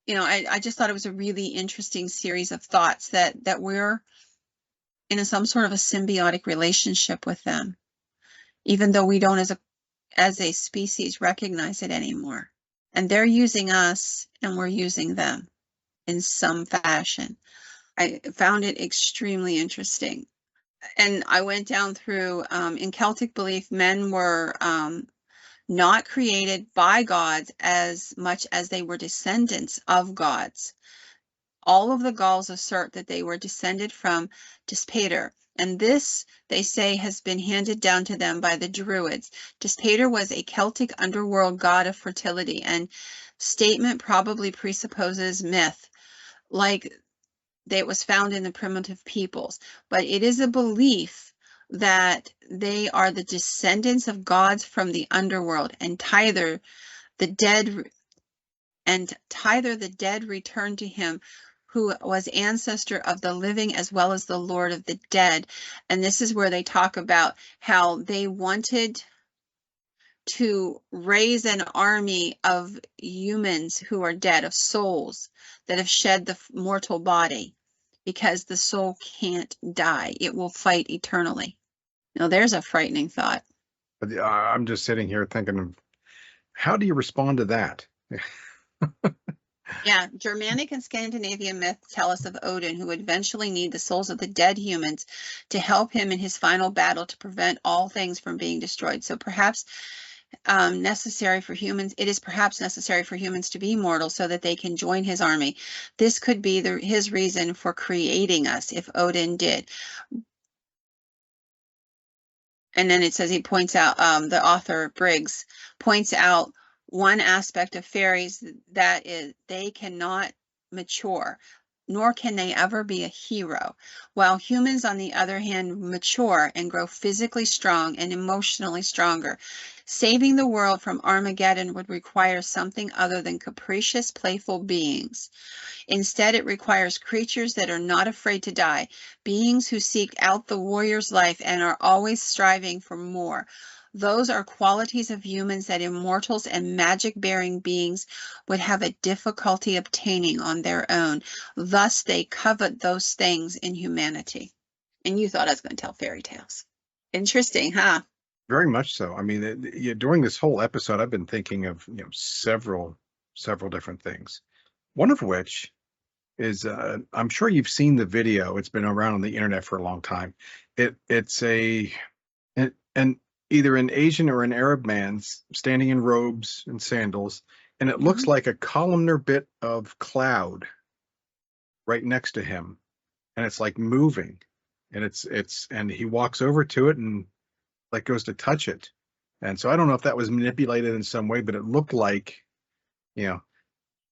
S2: you know, I just thought it was a really interesting series of thoughts that we're in some sort of a symbiotic relationship with them, even though we don't as a species recognize it anymore. And they're using us and we're using them in some fashion. I found it extremely interesting. And I went down through, in Celtic belief, men were not created by gods as much as they were descendants of gods. All of the Gauls assert that they were descended from Dispater, and this, they say, has been handed down to them by the Druids. Dispater was a Celtic underworld god of fertility, and statement probably presupposes myth, like that was found in the primitive peoples. But it is a belief that they are the descendants of gods from the underworld, and Tither, the dead returned to him, who was ancestor of the living as well as the Lord of the dead. And this is where they talk about how they wanted to raise an army of humans who are dead, of souls that have shed the mortal body, because the soul can't die. It will fight eternally. Now, there's a frightening thought.
S1: But I'm just sitting here thinking of, how do you respond to that?
S2: Yeah, Germanic and Scandinavian myths tell us of Odin, who would eventually need the souls of the dead humans to help him in his final battle to prevent all things from being destroyed. So perhaps it is perhaps necessary for humans to be mortal so that they can join his army. This could be his reason for creating us, if Odin did. And then it says, he points out, the author Briggs points out one aspect of fairies, that is, they cannot mature, nor can they ever be a hero, while humans, on the other hand, mature and grow physically strong and emotionally stronger. Saving the world from Armageddon would require something other than capricious, playful beings. Instead, it requires creatures that are not afraid to die, beings who seek out the warrior's life and are always striving for more. Those are qualities of humans that immortals and magic-bearing beings would have a difficulty obtaining on their own. Thus, they covet those things in humanity. And you thought I was going to tell fairy tales. Interesting, huh?
S1: Very much so. I mean, during this whole episode, I've been thinking of, several different things. One of which is, I'm sure you've seen the video. It's been around on the internet for a long time. It's an either an Asian or an Arab man standing in robes and sandals, and it looks like a columnar bit of cloud right next to him, and it's like moving, and and he walks over to it and like goes to touch it. And so I don't know if that was manipulated in some way, but it looked like, yeah.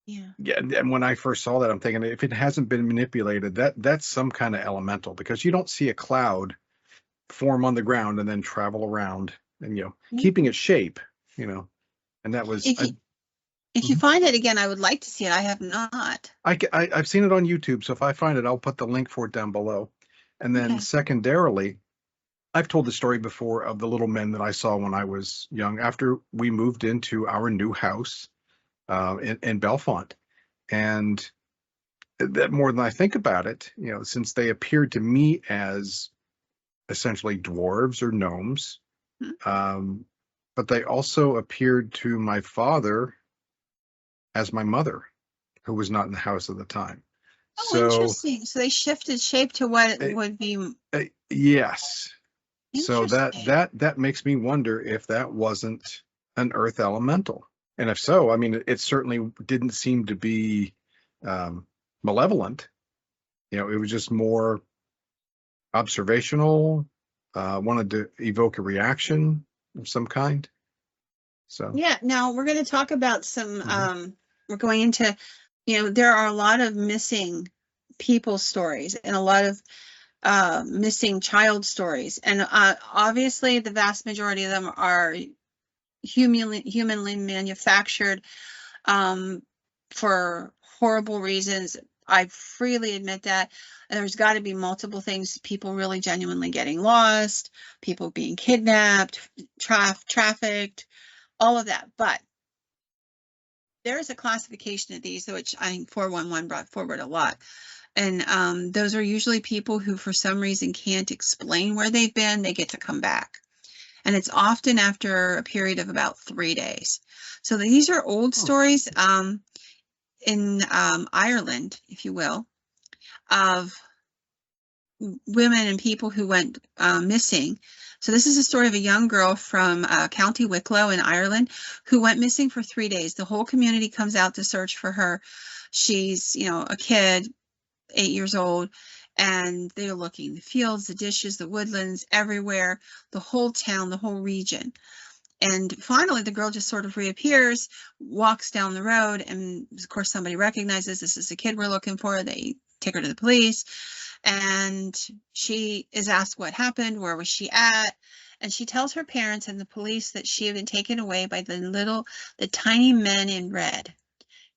S1: And when I first saw that, I'm thinking, if it hasn't been manipulated, that's some kind of elemental, because you don't see a cloud form on the ground and then travel around and, keeping its shape, and that was,
S2: if you find it again, I would like to see it. I have not.
S1: I've seen it on YouTube. So if I find it, I'll put the link for it down below. And then secondarily, I've told the story before of the little men that I saw when I was young, after we moved into our new house in Bellefonte. And that, more than I think about it, since they appeared to me as essentially dwarves or gnomes, but they also appeared to my father as my mother, who was not in the house at the time.
S2: Oh,
S1: so
S2: interesting. So they shifted shape to what it would be.
S1: Yes. So that makes me wonder if that wasn't an earth elemental. And if so, I mean, it certainly didn't seem to be malevolent. It was just more observational, wanted to evoke a reaction of some kind. So
S2: yeah, now we're going to talk about some, we're going into, there are a lot of missing people stories and a lot of missing child stories. And obviously the vast majority of them are humanly manufactured for horrible reasons. I freely admit that. And there's got to be multiple things, people really genuinely getting lost, people being kidnapped, trafficked, all of that. But there is a classification of these, which I think 411 brought forward a lot. And those are usually people who, for some reason, can't explain where they've been. They get to come back. And it's often after a period of about 3 days. So these are old stories in Ireland, if you will, of women and people who went missing. So this is a story of a young girl from County Wicklow in Ireland who went missing for 3 days. The whole community comes out to search for her. She's, a kid, 8 years old, and they're looking the fields, the dishes, the woodlands, everywhere, the whole town, the whole region. And finally, the girl just sort of reappears, walks down the road, and of course somebody recognizes this is the kid we're looking for. They take her to the police, and she is asked what happened, where was she at, and she tells her parents and the police that she had been taken away by the tiny men in red.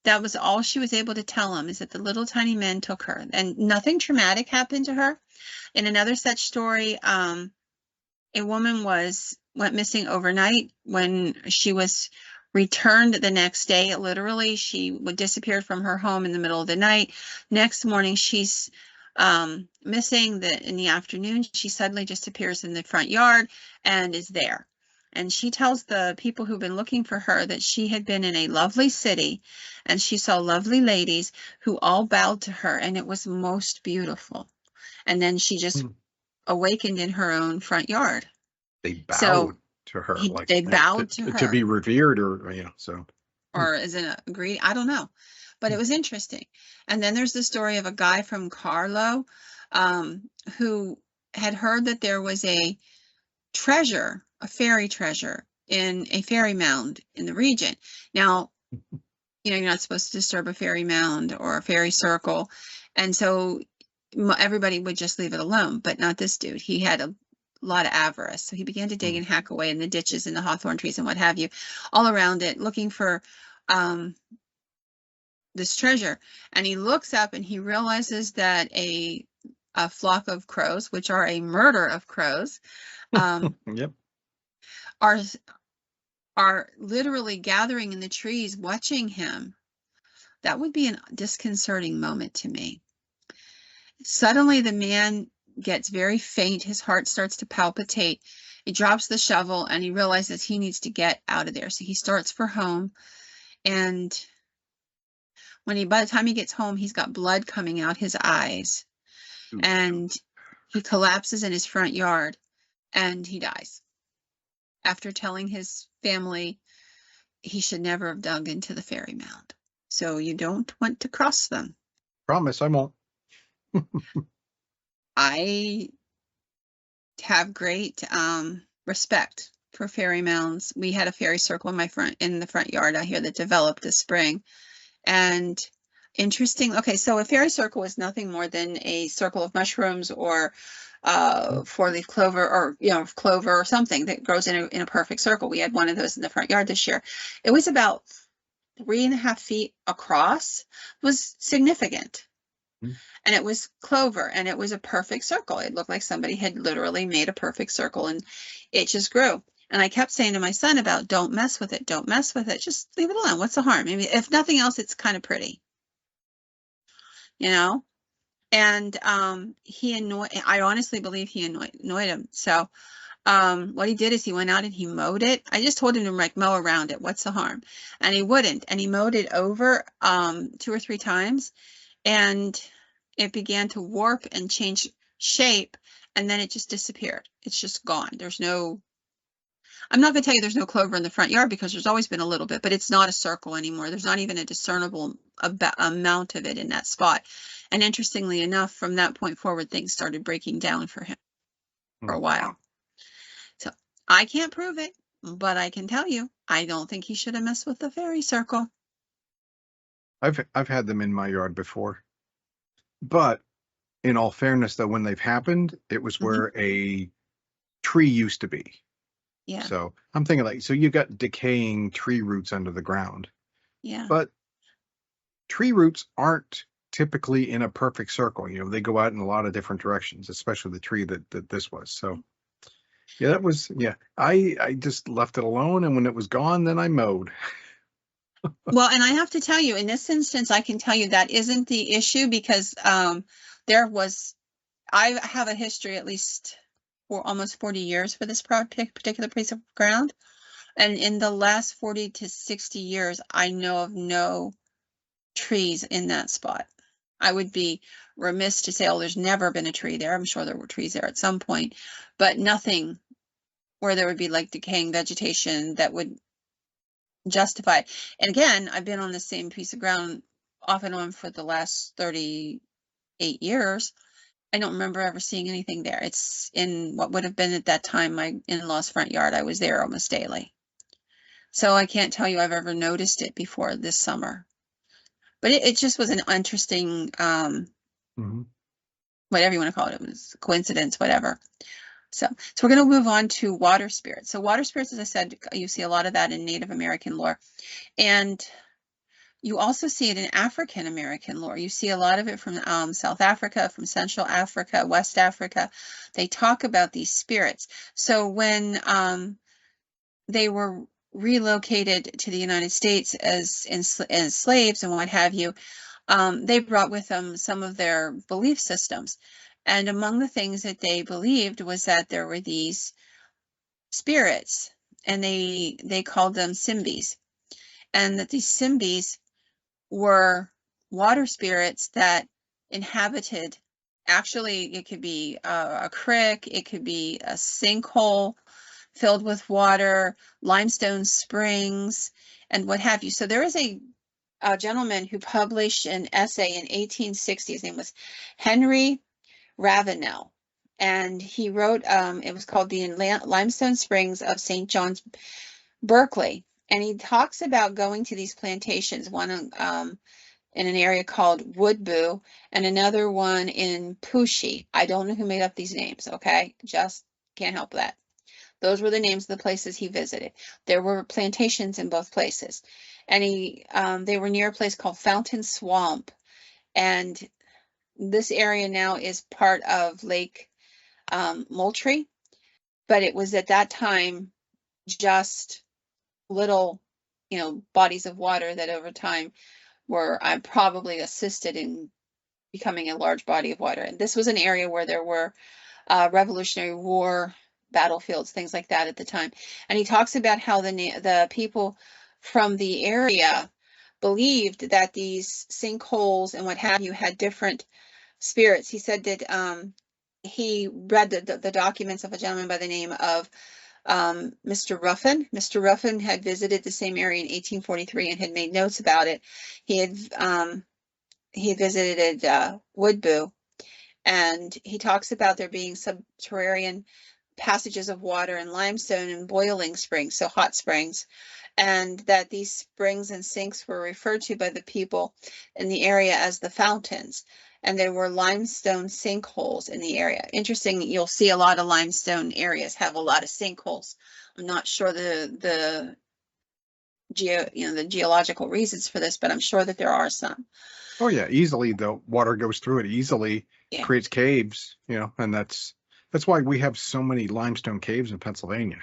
S2: That was all she was able to tell them, is that the little tiny men took her, and nothing traumatic happened to her. In another such story, a woman went missing overnight. When she was returned the next day, literally, she disappeared from her home in the middle of the night. Next morning, she's missing. In the afternoon, she suddenly just appears in the front yard and is there. And she tells the people who've been looking for her that she had been in a lovely city and she saw lovely ladies who all bowed to her, and it was most beautiful. And then she just awakened in her own front yard.
S1: They bowed
S2: So
S1: to her,
S2: they bowed to her.
S1: To be revered, or so.
S2: Or is it agreed? I don't know. But it was interesting. And then there's the story of a guy from Carlow who had heard that there was a treasure, a fairy treasure, in a fairy mound in the region. Now, you're not supposed to disturb a fairy mound or a fairy circle. And so everybody would just leave it alone, but not this dude. He had a lot of avarice. So he began to dig and hack away in the ditches and the hawthorn trees and what have you, all around it, looking for this treasure. And he looks up and he realizes that a flock of crows, which are a murder of crows,
S1: Yep.
S2: are literally gathering in the trees watching him. That would be a disconcerting moment to me. Suddenly the man gets very faint. His heart starts to palpitate. He drops the shovel and he realizes he needs to get out of there. So he starts for home. And by the time he gets home, he's got blood coming out his eyes. And he collapses in his front yard and he dies. After telling his family he should never have dug into the fairy mound. So you don't want to cross them.
S1: Promise I won't.
S2: I have great respect for fairy mounds. We had a fairy circle in the front yard out here that developed this spring. And interesting. Okay, so a fairy circle is nothing more than a circle of mushrooms or four-leaf clover, or clover or something that grows in a perfect circle. We had one of those in the front yard this year. It was about 3.5 feet across. It was significant. And it was clover, and it was a perfect circle. It looked like somebody had literally made a perfect circle, and it just grew. And I kept saying to my son about, don't mess with it, don't mess with it. Just leave it alone. What's the harm? I mean, if nothing else, it's kind of pretty, And I honestly believe he annoyed him. So what he did is he went out and he mowed it. I just told him to mow around it. What's the harm? And he wouldn't. And he mowed it over 2 or 3 times. And it began to warp and change shape, and then it just disappeared. It's just gone. I'm not going to tell you there's no clover in the front yard, because there's always been a little bit, but it's not a circle anymore. There's not even a discernible amount of it in that spot. And interestingly enough, from that point forward, things started breaking down for him for a while. So I can't prove it, but I can tell you, I don't think he should have messed with the fairy circle.
S1: I've had them in my yard before, but in all fairness, though, when they've happened, it was where a tree used to be.
S2: Yeah.
S1: So I'm thinking so you got decaying tree roots under the ground.
S2: Yeah.
S1: But tree roots aren't typically in a perfect circle. You know, they go out in a lot of different directions, especially the tree that this was. So yeah, that was, yeah, I just left it alone. And when it was gone, then I mowed.
S2: Well, and I have to tell you, in this instance, I can tell you that isn't the issue because there was, I have a history at least for almost 40 years for this particular piece of ground. And in the last 40 to 60 years, I know of no trees in that spot. I would be remiss to say, oh, there's never been a tree there. I'm sure there were trees there at some point, but nothing where there would be like decaying vegetation that would justify it. And again, I've been on the same piece of ground off and on for the last 38 years. I don't remember ever seeing anything there. It's in what would have been at that time my in-laws' front yard. I was there almost daily. So I can't tell you I've ever noticed it before this summer. But it just was an interesting, whatever you want to call it. It was coincidence, whatever. So we're going to move on to water spirits. So water spirits, as I said, you see a lot of that in Native American lore. And you also see it in African American lore. You see a lot of it from South Africa, from Central Africa, West Africa. They talk about these spirits. So when they were relocated to the United States as slaves and what have you, they brought with them some of their belief systems. And among the things that they believed was that there were these spirits, and they called them Simbis, and that these Simbis were water spirits that inhabited, actually, it could be a creek, it could be a sinkhole filled with water, limestone springs, and what have you. So there is a gentleman who published an essay in 1860. His name was Henry Ravenel, and he wrote, it was called The Limestone Springs of St. John's, Berkeley. And he talks about going to these plantations, one in an area called Woodboo and another one in Pooshie. I don't know who made up these names, okay? Just can't help that. Those were the names of the places he visited. There were plantations in both places. And they were near a place called Fountain Swamp. And this area now is part of Lake Moultrie. But it was at that time just little, bodies of water that over time were probably assisted in becoming a large body of water. And this was an area where there were Revolutionary War battlefields, things like that at the time. And he talks about how the people from the area believed that these sinkholes and what have you had different spirits. He said that he read the documents of a gentleman by the name of Mr. Ruffin. Mr. Ruffin had visited the same area in 1843 and had made notes about it. He had visited Woodboo, and he talks about there being subterranean passages of water and limestone and boiling springs, so hot springs, and that these springs and sinks were referred to by the people in the area as the fountains, and there were limestone sinkholes in the area. Interesting, you'll see a lot of limestone areas have a lot of sinkholes. I'm not sure the geological reasons for this, but I'm sure that there are some.
S1: Oh yeah, easily the water goes through it easily, creates caves, and that's why we have so many limestone caves in Pennsylvania.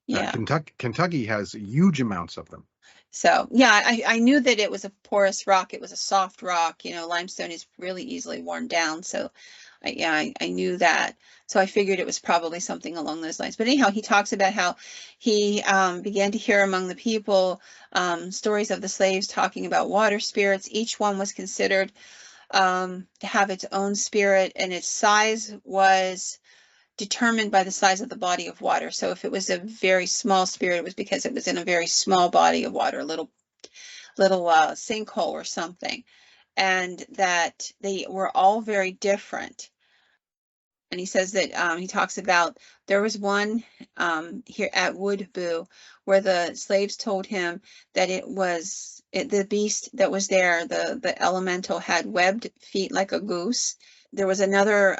S2: Yeah.
S1: Kentucky has huge amounts of them.
S2: So yeah, I knew that it was a porous rock. It was a soft rock. Limestone is really easily worn down. So I knew that. So I figured it was probably something along those lines. But anyhow, he talks about how he began to hear among the people stories of the slaves talking about water spirits. Each one was considered to have its own spirit, and its size was determined by the size of the body of water. So if it was a very small spirit, it was because it was in a very small body of water, a little sinkhole or something, and that they were all very different. And he says that he talks about there was one here at Woodboo where the slaves told him that the beast that was there, the elemental, had webbed feet like a goose. There was another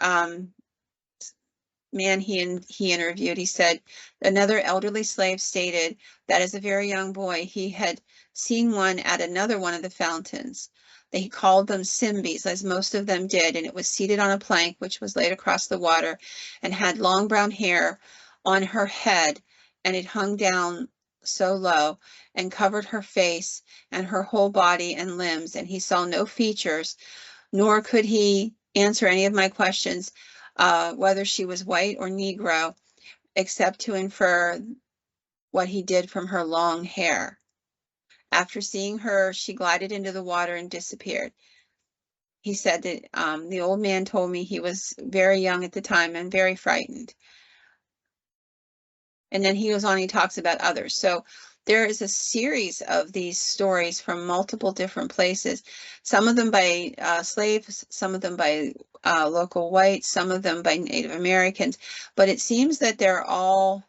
S2: man he interviewed. He said another elderly slave stated that as a very young boy he had seen one at another one of the fountains They called them Simbis, as most of them did, and it was seated on a plank which was laid across the water, and had long brown hair on her head, and it hung down so low, and covered her face and her whole body and limbs, and he saw no features, nor could he answer any of my questions, whether she was white or Negro, except to infer what he did from her long hair. After seeing her, she glided into the water and disappeared. He said that the old man told me he was very young at the time and very frightened. And then he goes on, he talks about others. So there is a series of these stories from multiple different places, some of them by slaves, some of them by local whites, some of them by Native Americans, but it seems that they're all,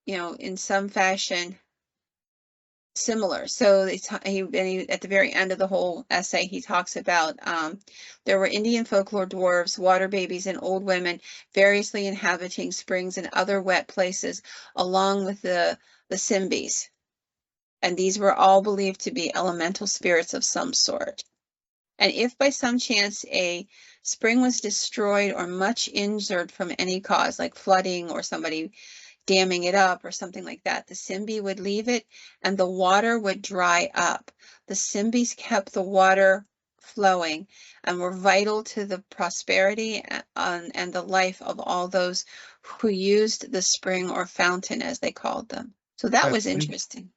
S2: in some fashion similar. So at the very end of the whole essay, he talks about there were Indian folklore dwarves, water babies, and old women variously inhabiting springs and other wet places, along with the Simbis. And these were all believed to be elemental spirits of some sort. And if by some chance a spring was destroyed or much injured from any cause, like flooding or somebody damming it up or something like that, the Simbi would leave it and the water would dry up. The Simbis kept the water flowing and were vital to the prosperity and the life of all those who used the spring or fountain, as they called them. So that was interesting.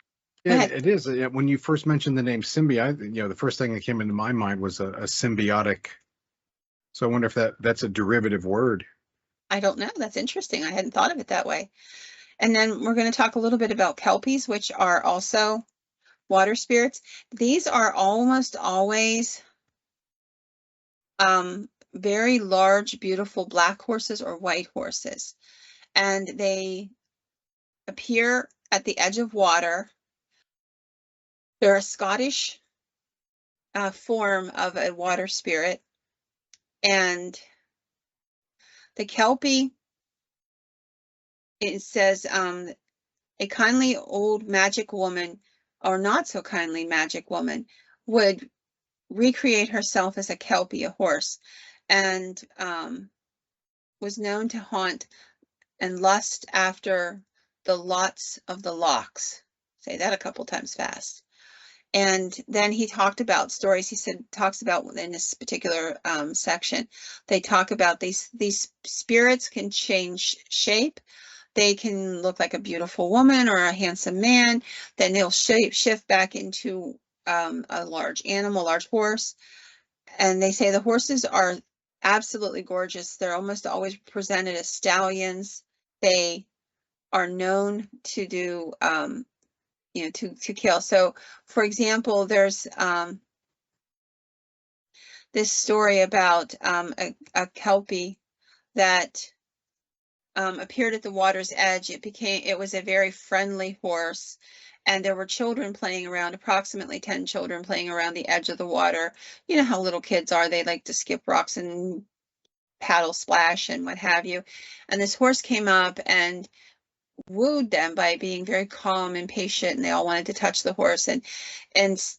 S2: Go
S1: Yeah,
S2: ahead.
S1: it is. When you first mentioned the name Symbi, the first thing that came into my mind was a symbiotic. So I wonder if that's a derivative word.
S2: I don't know. That's interesting. I hadn't thought of it that way. And then we're going to talk a little bit about kelpies, which are also water spirits. These are almost always very large, beautiful black horses or white horses. And they appear at the edge of water. They're a Scottish form of a water spirit. And the kelpie, it says, a kindly old magic woman, or not so kindly magic woman, would recreate herself as a kelpie, a horse, and was known to haunt and lust after the lots of the locks. Say that a couple times fast. And then he talked about stories. He talks about in this particular section, they talk about these spirits can change shape. They can look like a beautiful woman or a handsome man. Then they'll shift back into a large animal, large horse. And they say the horses are absolutely gorgeous. They're almost always presented as stallions. They are known to do, to kill. So, for example, there's this story about a kelpie that appeared at the water's edge. It was a very friendly horse, and there were children playing around, approximately 10 children playing around the edge of the water. You know how little kids are, they like to skip rocks and paddle splash and what have you. And this horse came up and wooed them by being very calm and patient, and they all wanted to touch the horse, and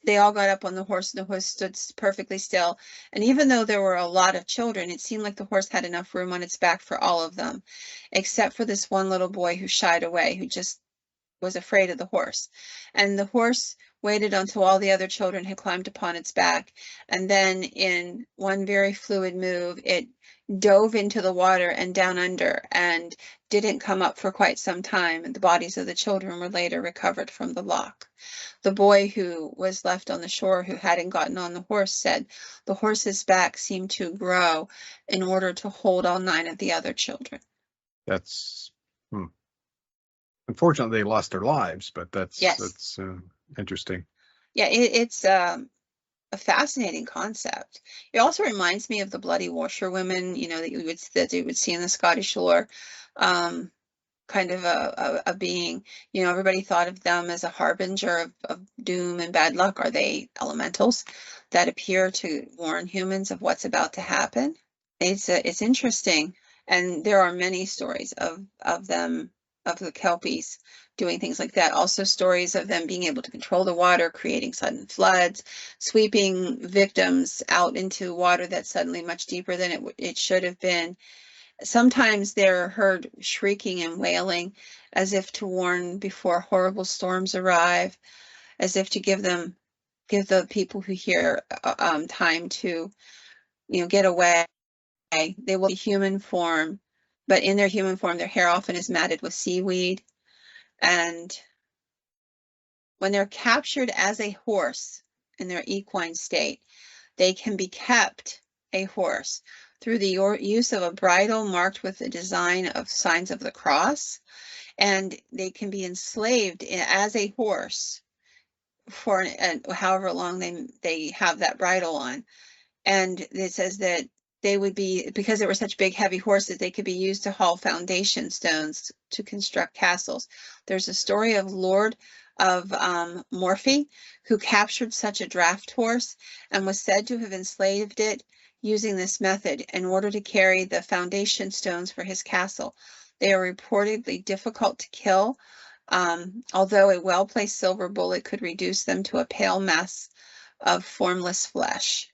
S2: they all got up on the horse, and the horse stood perfectly still. And even though there were a lot of children, it seemed like the horse had enough room on its back for all of them, except for this one little boy who shied away, who just was afraid of the horse. And the horse waited until all the other children had climbed upon its back, and then in one very fluid move, it dove into the water and down under and didn't come up for quite some time, and the bodies of the children were later recovered from the loch. The boy who was left on the shore, who hadn't gotten on the horse, said the horse's back seemed to grow in order to hold all 9 of the other children.
S1: That's unfortunately they lost their lives, but that's interesting.
S2: Yeah, it's a fascinating concept. It also reminds me of the bloody washerwomen, that you would see in the Scottish lore, kind of a being. Everybody thought of them as a harbinger of doom and bad luck. Are they elementals that appear to warn humans of what's about to happen? It's interesting, and there are many stories of them of the Kelpies doing things like that. Also stories of them being able to control the water, creating sudden floods, sweeping victims out into water that's suddenly much deeper than it should have been. Sometimes they're heard shrieking and wailing as if to warn before horrible storms arrive, as if to give the people who hear time to, get away. They will be human form, but in their human form, their hair often is matted with seaweed. And when they're captured as a horse in their equine state, they can be kept a horse through the use of a bridle marked with the design of signs of the cross, and they can be enslaved as a horse for however long they have that bridle on. And it says that they would be, because they were such big, heavy horses, they could be used to haul foundation stones to construct castles. There's a story of Lord of Morphy, who captured such a draft horse and was said to have enslaved it using this method in order to carry the foundation stones for his castle. They are reportedly difficult to kill, although a well-placed silver bullet could reduce them to a pale mass of formless flesh.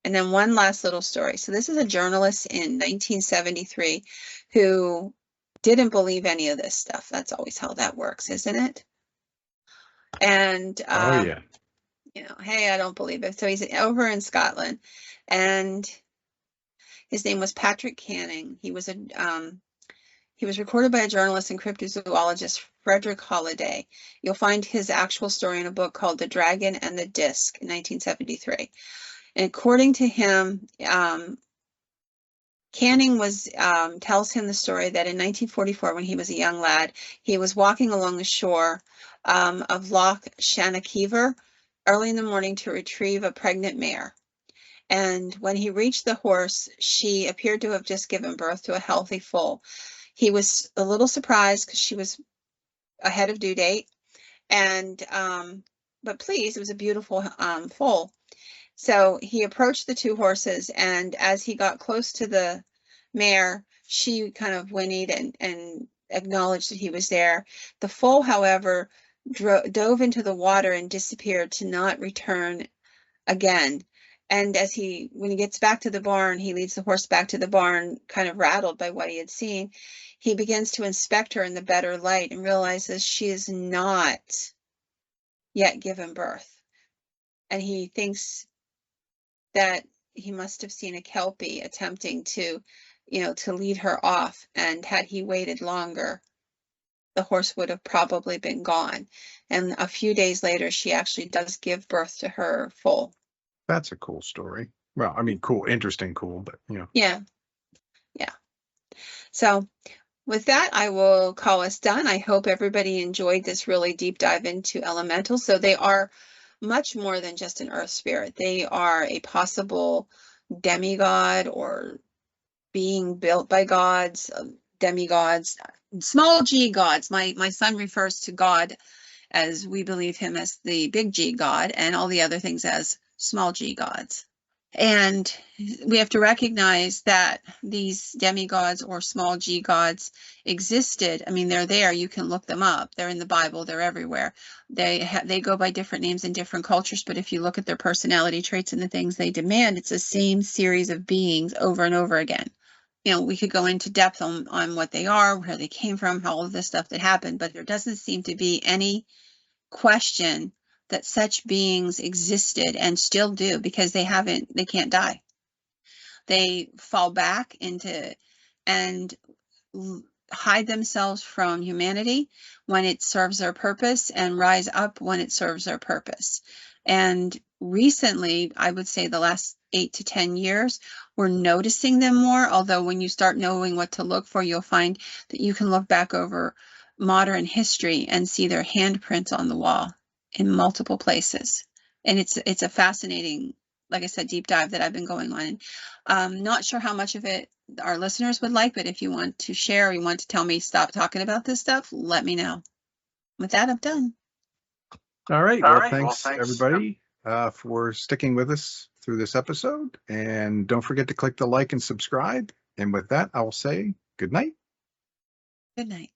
S2: And then one last little story. So this is a journalist in 1973 who didn't believe any of this stuff. That's always how that works, isn't it? And,
S1: Oh, yeah.
S2: hey, I don't believe it. So he's over in Scotland, and his name was Patrick Canning. He was recorded by a journalist and cryptozoologist, Frederick Holliday. You'll find his actual story in a book called The Dragon and the Disc in 1973. And according to him, Canning tells him the story that in 1944, when he was a young lad, he was walking along the shore of Loch Shannakever early in the morning to retrieve a pregnant mare. And when he reached the horse, she appeared to have just given birth to a healthy foal. He was a little surprised because she was ahead of due date, and but pleased. It was a beautiful foal. So he approached the two horses, and as he got close to the mare, she kind of whinnied and acknowledged that he was there. The foal, however, dove into the water and disappeared to not return again. And when he gets back to the barn, he leads the horse back to the barn, kind of rattled by what he had seen. He begins to inspect her in the better light and realizes she is not yet given birth. And he thinks that he must have seen a Kelpie attempting to lead her off. And had he waited longer, the horse would have probably been gone. And a few days later, she actually does give birth to her foal.
S1: That's a cool story. Well, I mean, cool, interesting, cool, but
S2: Yeah. So with that, I will call us done. I hope everybody enjoyed this really deep dive into elementals. So they are much more than just an earth spirit. They are a possible demigod or being built by gods, demigods, small g gods. My son refers to God as we believe him as the big G God, and all the other things as small g gods. And we have to recognize that these demigods or small g gods existed. I mean, they're there. You can look them up. They're in the Bible. They're everywhere. They go by different names in different cultures, but if you look at their personality traits and the things they demand, it's the same series of beings over and over again. We could go into depth on what they are, where they came from, all of this stuff that happened, but there doesn't seem to be any question that such beings existed and still do, because they can't die. They fall back into and hide themselves from humanity when it serves their purpose and rise up when it serves their purpose. And recently, I would say the last 8 to 10 years, we're noticing them more. Although when you start knowing what to look for, you'll find that you can look back over modern history and see their handprints on the wall in multiple places. And it's a fascinating, like I said, deep dive that I've been going on. Not sure how much of it our listeners would like, but if you want to share or you want to tell me stop talking about this stuff, let me know. With that, I'm done.
S1: All right. Well, thanks everybody for sticking with us through this episode. And don't forget to click the like and subscribe. And with that, I will say good night.
S2: Good night.